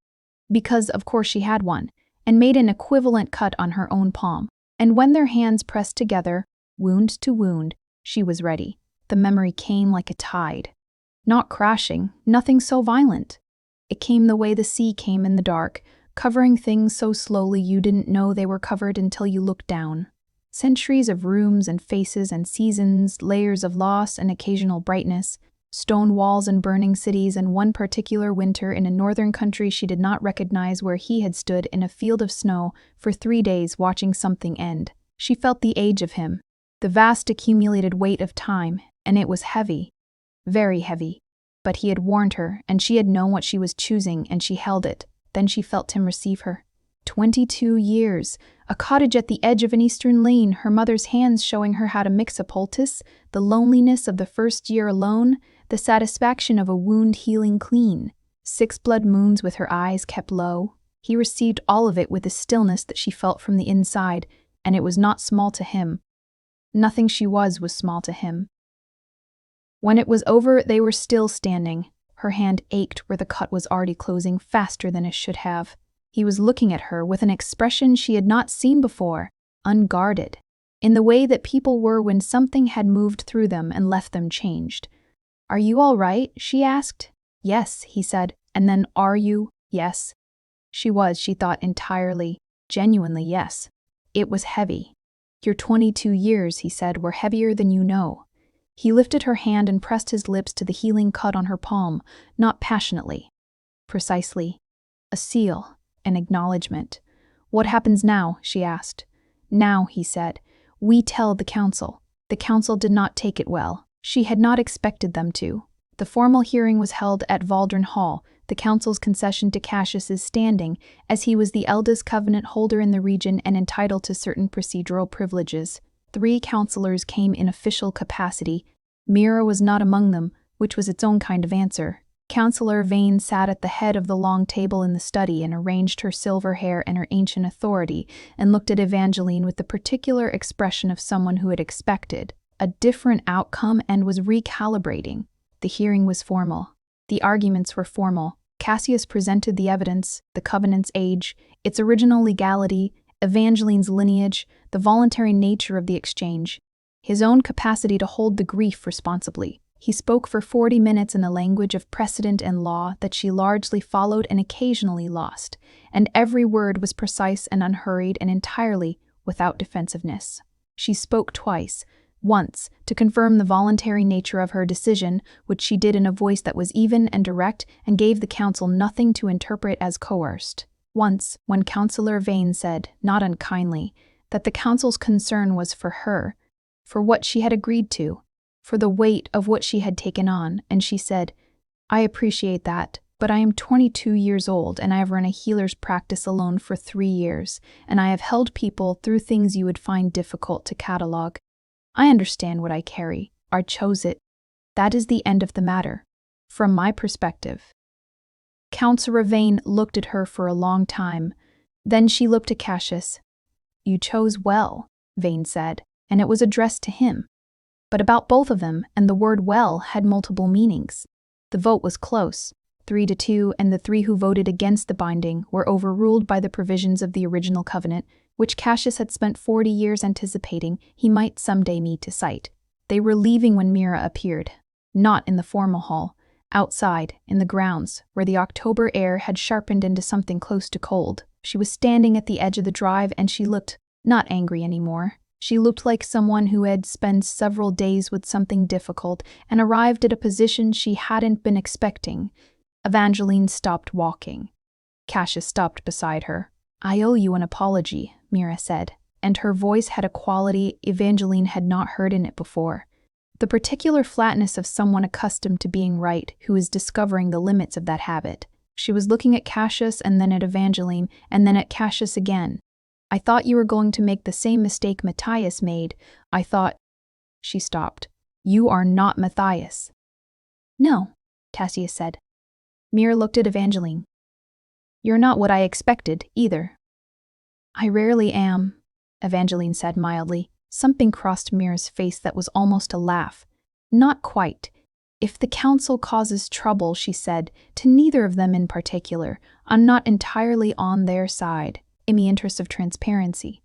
because of course she had one, and made an equivalent cut on her own palm. And when their hands pressed together, wound to wound, she was ready. The memory came like a tide. Not crashing, nothing so violent. It came the way the sea came in the dark, covering things so slowly you didn't know they were covered until you looked down. Centuries of rooms and faces and seasons, layers of loss and occasional brightness, stone walls and burning cities, and one particular winter in a northern country she did not recognize, where he had stood in a field of snow for 3 days watching something end. She felt the age of him, the vast accumulated weight of time, and it was heavy, very heavy. But he had warned her, and she had known what she was choosing, and she held it. Then she felt him receive her. 22 years, a cottage at the edge of an eastern lane, her mother's hands showing her how to mix a poultice, the loneliness of the first year alone, the satisfaction of a wound healing clean, 6 blood moons with her eyes kept low. He received all of it with a stillness that she felt from the inside, and it was not small to him. Nothing she was small to him. When it was over, they were still standing. Her hand ached where the cut was already closing faster than it should have. He was looking at her with an expression she had not seen before, unguarded, in the way that people were when something had moved through them and left them changed. Are you all right? She asked. Yes, he said, and then are you? Yes. She was, she thought, entirely, genuinely yes. It was heavy. Your 22 years, he said, were heavier than you know. He lifted her hand and pressed his lips to the healing cut on her palm, not passionately. Precisely. A seal, an acknowledgement. What happens now? She asked. Now, he said, we tell the council. The council did not take it well. She had not expected them to. The formal hearing was held at Valdron Hall, the council's concession to Cassius's standing, as he was the eldest covenant holder in the region and entitled to certain procedural privileges. 3 councillors came in official capacity. Mira was not among them, which was its own kind of answer. Counselor Vane sat at the head of the long table in the study and arranged her silver hair and her ancient authority and looked at Evangeline with the particular expression of someone who had expected a different outcome and was recalibrating. The hearing was formal. The arguments were formal. Cassius presented the evidence, the covenant's age, its original legality, Evangeline's lineage, the voluntary nature of the exchange, his own capacity to hold the grief responsibly. He spoke for 40 minutes in a language of precedent and law that she largely followed and occasionally lost, and every word was precise and unhurried and entirely without defensiveness. She spoke twice, once to confirm the voluntary nature of her decision, which she did in a voice that was even and direct and gave the council nothing to interpret as coerced. Once, when Counselor Vane said, not unkindly, that the council's concern was for her, for what she had agreed to, for the weight of what she had taken on, and she said, I appreciate that, but I am 22 years old and I have run a healer's practice alone for 3 years, and I have held people through things you would find difficult to catalog. I understand what I carry, or chose it. That is the end of the matter, from my perspective. Counselor Vane looked at her for a long time. Then she looked at Cassius. You chose well, Vane said, and it was addressed to him. But about both of them, and the word well had multiple meanings. The vote was close, 3-2, and the 3 who voted against the binding were overruled by the provisions of the original covenant, which Cassius had spent 40 years anticipating he might someday meet to sight. They were leaving when Mira appeared, not in the formal hall, outside, in the grounds, where the October air had sharpened into something close to cold. She was standing at the edge of the drive and she looked not angry anymore. She looked like someone who had spent several days with something difficult and arrived at a position she hadn't been expecting. Evangeline stopped walking. Cassius stopped beside her. I owe you an apology, Mira said, and her voice had a quality Evangeline had not heard in it before. The particular flatness of someone accustomed to being right who is discovering the limits of that habit. She was looking at Cassius and then at Evangeline and then at Cassius again. I thought you were going to make the same mistake Matthias made. I thought... She stopped. You are not Matthias. No, Cassius said. Mira looked at Evangeline. You're not what I expected, either. I rarely am, Evangeline said mildly. Something crossed Mira's face that was almost a laugh. Not quite. If the council causes trouble, she said, to neither of them in particular, I'm not entirely on their side. In the interest of transparency.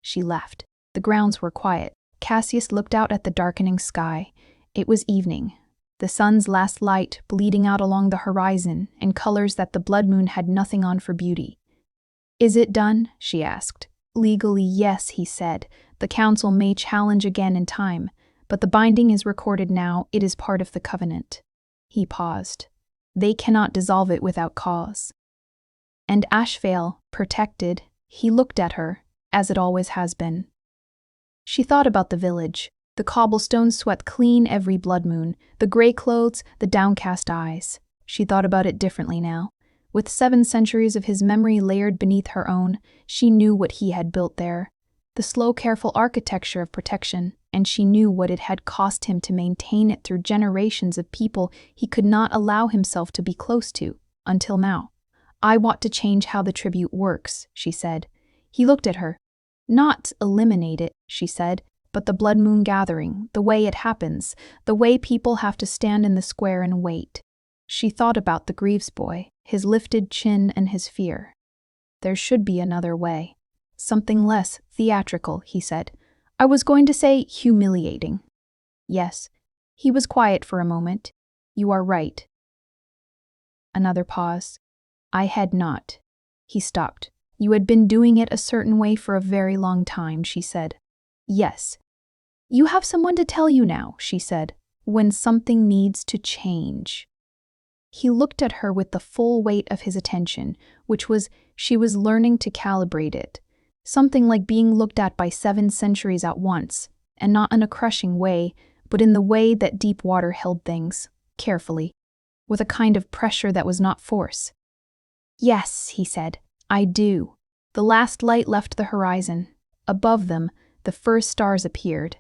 She left. The grounds were quiet. Cassius looked out at the darkening sky. It was evening. The sun's last light bleeding out along the horizon in colors that the blood moon had nothing on for beauty. Is it done? She asked. Legally, yes, he said. The council may challenge again in time, but the binding is recorded now. It is part of the covenant. He paused. They cannot dissolve it without cause. And Ashvale, protected, he looked at her, as it always has been. She thought about the village. The cobblestones swept clean every blood moon, the gray clothes, the downcast eyes. She thought about it differently now. With 7 centuries of his memory layered beneath her own, she knew what he had built there. The slow, careful architecture of protection, and she knew what it had cost him to maintain it through generations of people he could not allow himself to be close to, until now. I want to change how the tribute works, she said. He looked at her. Not eliminate it, she said, but the blood moon gathering, the way it happens, the way people have to stand in the square and wait. She thought about the Greaves boy, his lifted chin and his fear. There should be another way. Something less theatrical, he said. I was going to say humiliating. Yes. He was quiet for a moment. You are right. Another pause. I had not. He stopped. You had been doing it a certain way for a very long time, she said. Yes. You have someone to tell you now, she said, when something needs to change. He looked at her with the full weight of his attention, which was she was learning to calibrate it. Something like being looked at by 7 centuries at once, and not in a crushing way, but in the way that deep water held things, carefully, with a kind of pressure that was not force. Yes, he said, I do. The last light left the horizon. Above them, the first stars appeared.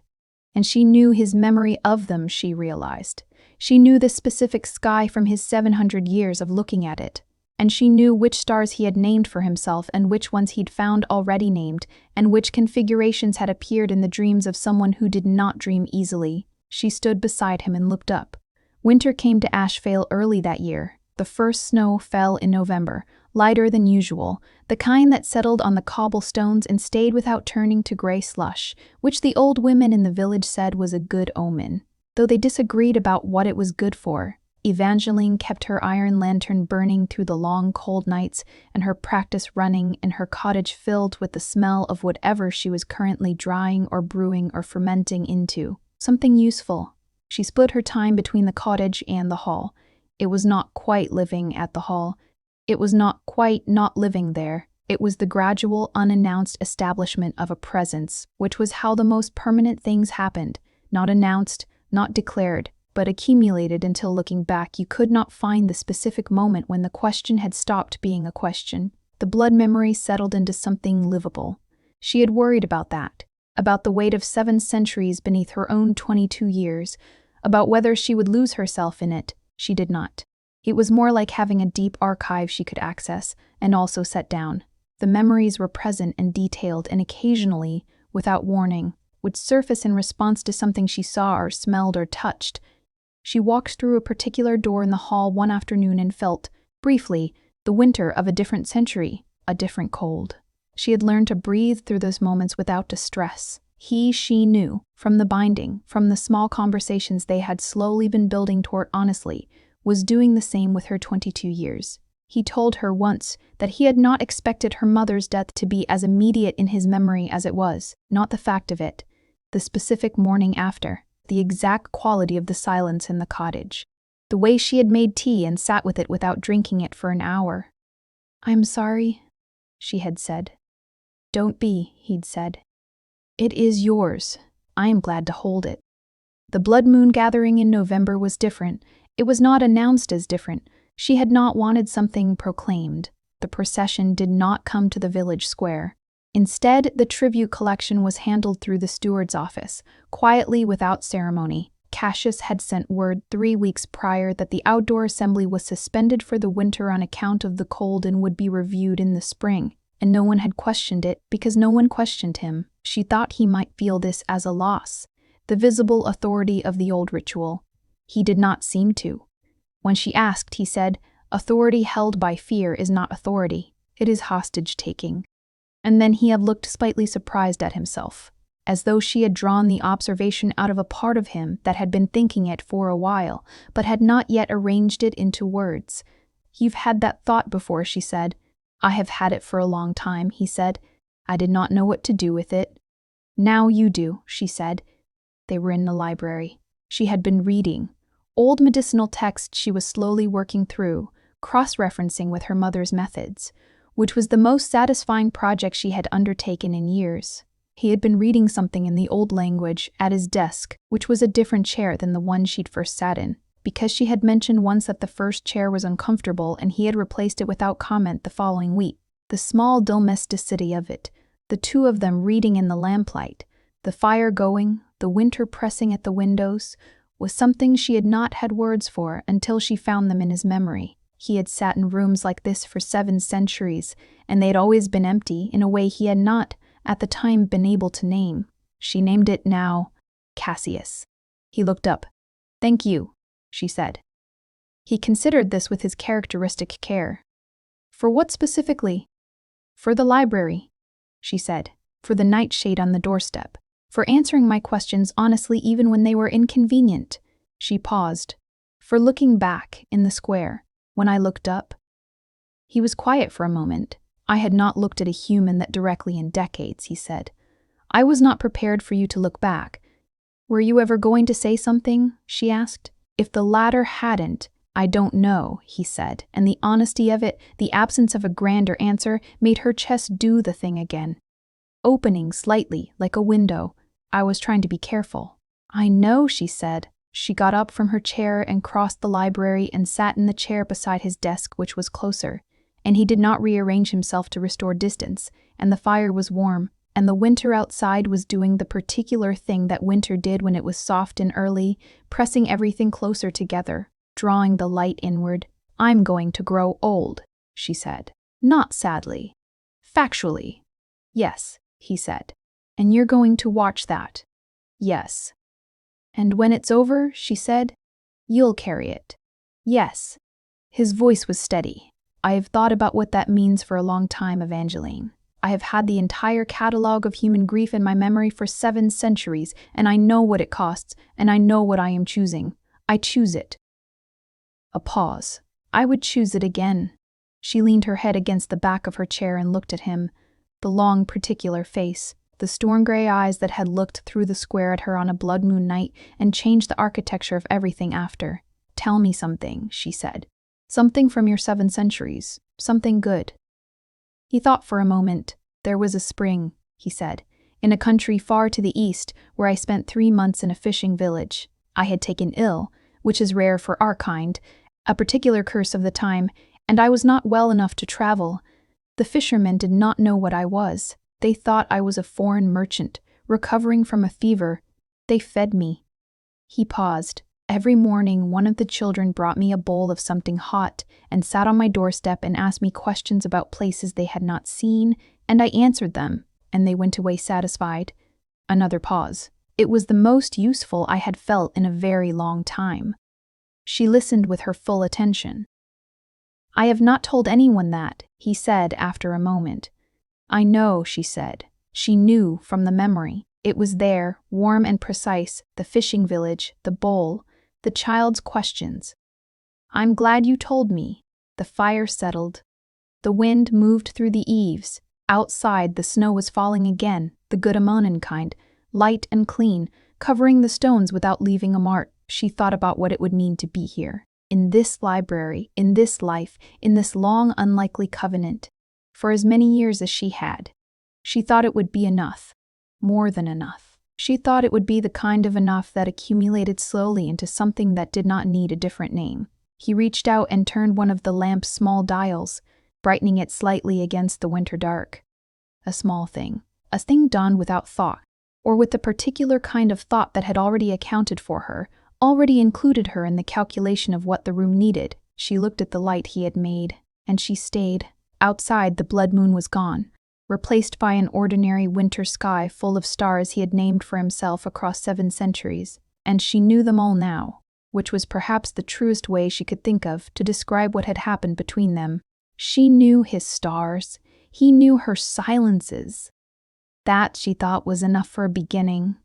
And she knew his memory of them, she realized. She knew the specific sky from his 700 years of looking at it. And she knew which stars he had named for himself and which ones he'd found already named, and which configurations had appeared in the dreams of someone who did not dream easily. She stood beside him and looked up. Winter came to Ashvale early that year. The first snow fell in November, lighter than usual, the kind that settled on the cobblestones and stayed without turning to gray slush, which the old women in the village said was a good omen. Though they disagreed about what it was good for, Evangeline kept her iron lantern burning through the long cold nights and her practice running and her cottage filled with the smell of whatever she was currently drying or brewing or fermenting into. Something useful. She split her time between the cottage and the hall. It was not quite living at the hall. It was not quite not living there. It was the gradual, unannounced establishment of a presence, which was how the most permanent things happened, not announced, not declared, but accumulated until looking back you could not find the specific moment when the question had stopped being a question. The blood memory settled into something livable. She had worried about that, about the weight of 7 centuries beneath her own 22 years, about whether she would lose herself in it. She did not. It was more like having a deep archive she could access and also set down. The memories were present and detailed and occasionally, without warning, would surface in response to something she saw or smelled or touched. She walked through a particular door in the hall one afternoon and felt, briefly, the winter of a different century, a different cold. She had learned to breathe through those moments without distress. She knew, from the binding, from the small conversations they had slowly been building toward honestly, was doing the same with her 22 years. He told her once that he had not expected her mother's death to be as immediate in his memory as it was, not the fact of it, the specific morning after, the exact quality of the silence in the cottage, the way she had made tea and sat with it without drinking it for an hour. "I'm sorry," she had said. "Don't be," he'd said. "It is yours. I am glad to hold it." The blood moon gathering in November was different. It was not announced as different. She had not wanted something proclaimed. The procession did not come to the village square. Instead, the tribute collection was handled through the steward's office, quietly without ceremony. Cassius had sent word 3 weeks prior that the outdoor assembly was suspended for the winter on account of the cold and would be reviewed in the spring, and no one had questioned it because no one questioned him. She thought he might feel this as a loss, the visible authority of the old ritual. He did not seem to. When she asked, he said, "Authority held by fear is not authority, it is hostage-taking." And then he had looked slightly surprised at himself, as though she had drawn the observation out of a part of him that had been thinking it for a while, but had not yet arranged it into words. "You've had that thought before," she said. "I have had it for a long time," he said. "I did not know what to do with it." "Now you do," she said. They were in the library. She had been reading. Old medicinal texts she was slowly working through, cross-referencing with her mother's methods, which was the most satisfying project she had undertaken in years. He had been reading something in the old language at his desk, which was a different chair than the one she'd first sat in, because she had mentioned once that the first chair was uncomfortable and he had replaced it without comment the following week. The small domesticity of it, the two of them reading in the lamplight, the fire going, the winter pressing at the windows, was something she had not had words for until she found them in his memory. He had sat in rooms like this for 7 centuries, and they had always been empty in a way he had not, at the time, been able to name. She named it now, Cassius. He looked up. "Thank you," she said. He considered this with his characteristic care. "For what specifically?" "For the library," she said. "For the nightshade on the doorstep. For answering my questions honestly even when they were inconvenient." She paused. "For looking back, in the square, when I looked up." He was quiet for a moment. "I had not looked at a human that directly in decades," he said. "I was not prepared for you to look back." "Were you ever going to say something?" she asked. "If the latter hadn't, I don't know," he said, and the honesty of it, the absence of a grander answer, made her chest do the thing again. Opening slightly, like a window. "I was trying to be careful." "I know," she said. She got up from her chair and crossed the library and sat in the chair beside his desk, which was closer, and he did not rearrange himself to restore distance, and the fire was warm, and the winter outside was doing the particular thing that winter did when it was soft and early, pressing everything closer together, drawing the light inward. "I'm going to grow old," she said. Not sadly. Factually. "Yes," he said. "And you're going to watch that." "Yes." "And when it's over," she said, "you'll carry it." "Yes." His voice was steady. "I have thought about what that means for a long time, Evangeline. I have had the entire catalogue of human grief in my memory for 7 centuries, and I know what it costs, and I know what I am choosing. I choose it." A pause. "I would choose it again." She leaned her head against the back of her chair and looked at him. The long, particular face, the storm-gray eyes that had looked through the square at her on a blood moon night and changed the architecture of everything after. "Tell me something," she said. "Something from your 7 centuries. Something good." He thought for a moment. "There was a spring," he said, "in a country far to the east, where I spent 3 months in a fishing village. I had taken ill, which is rare for our kind, a particular curse of the time, and I was not well enough to travel. The fishermen did not know what I was. They thought I was a foreign merchant, recovering from a fever. They fed me." He paused. "Every morning one of the children brought me a bowl of something hot and sat on my doorstep and asked me questions about places they had not seen, and I answered them, and they went away satisfied." Another pause. "It was the most useful I had felt in a very long time." She listened with her full attention. "I have not told anyone that," he said after a moment. "I know," she said. She knew from the memory. It was there, warm and precise, the fishing village, the bowl, the child's questions. "I'm glad you told me." The fire settled. The wind moved through the eaves. Outside, the snow was falling again, the good Amonan kind, light and clean, covering the stones without leaving a mark. She thought about what it would mean to be here, in this library, in this life, in this long, unlikely covenant, for as many years as she had. She thought it would be enough. More than enough. She thought it would be the kind of enough that accumulated slowly into something that did not need a different name. He reached out and turned one of the lamp's small dials, brightening it slightly against the winter dark. A small thing. A thing done without thought, or with the particular kind of thought that had already accounted for her, already included her in the calculation of what the room needed. She looked at the light he had made, and she stayed. Outside, the blood moon was gone, replaced by an ordinary winter sky full of stars he had named for himself across 7 centuries, and she knew them all now, which was perhaps the truest way she could think of to describe what had happened between them. She knew his stars. He knew her silences. That, she thought, was enough for a beginning.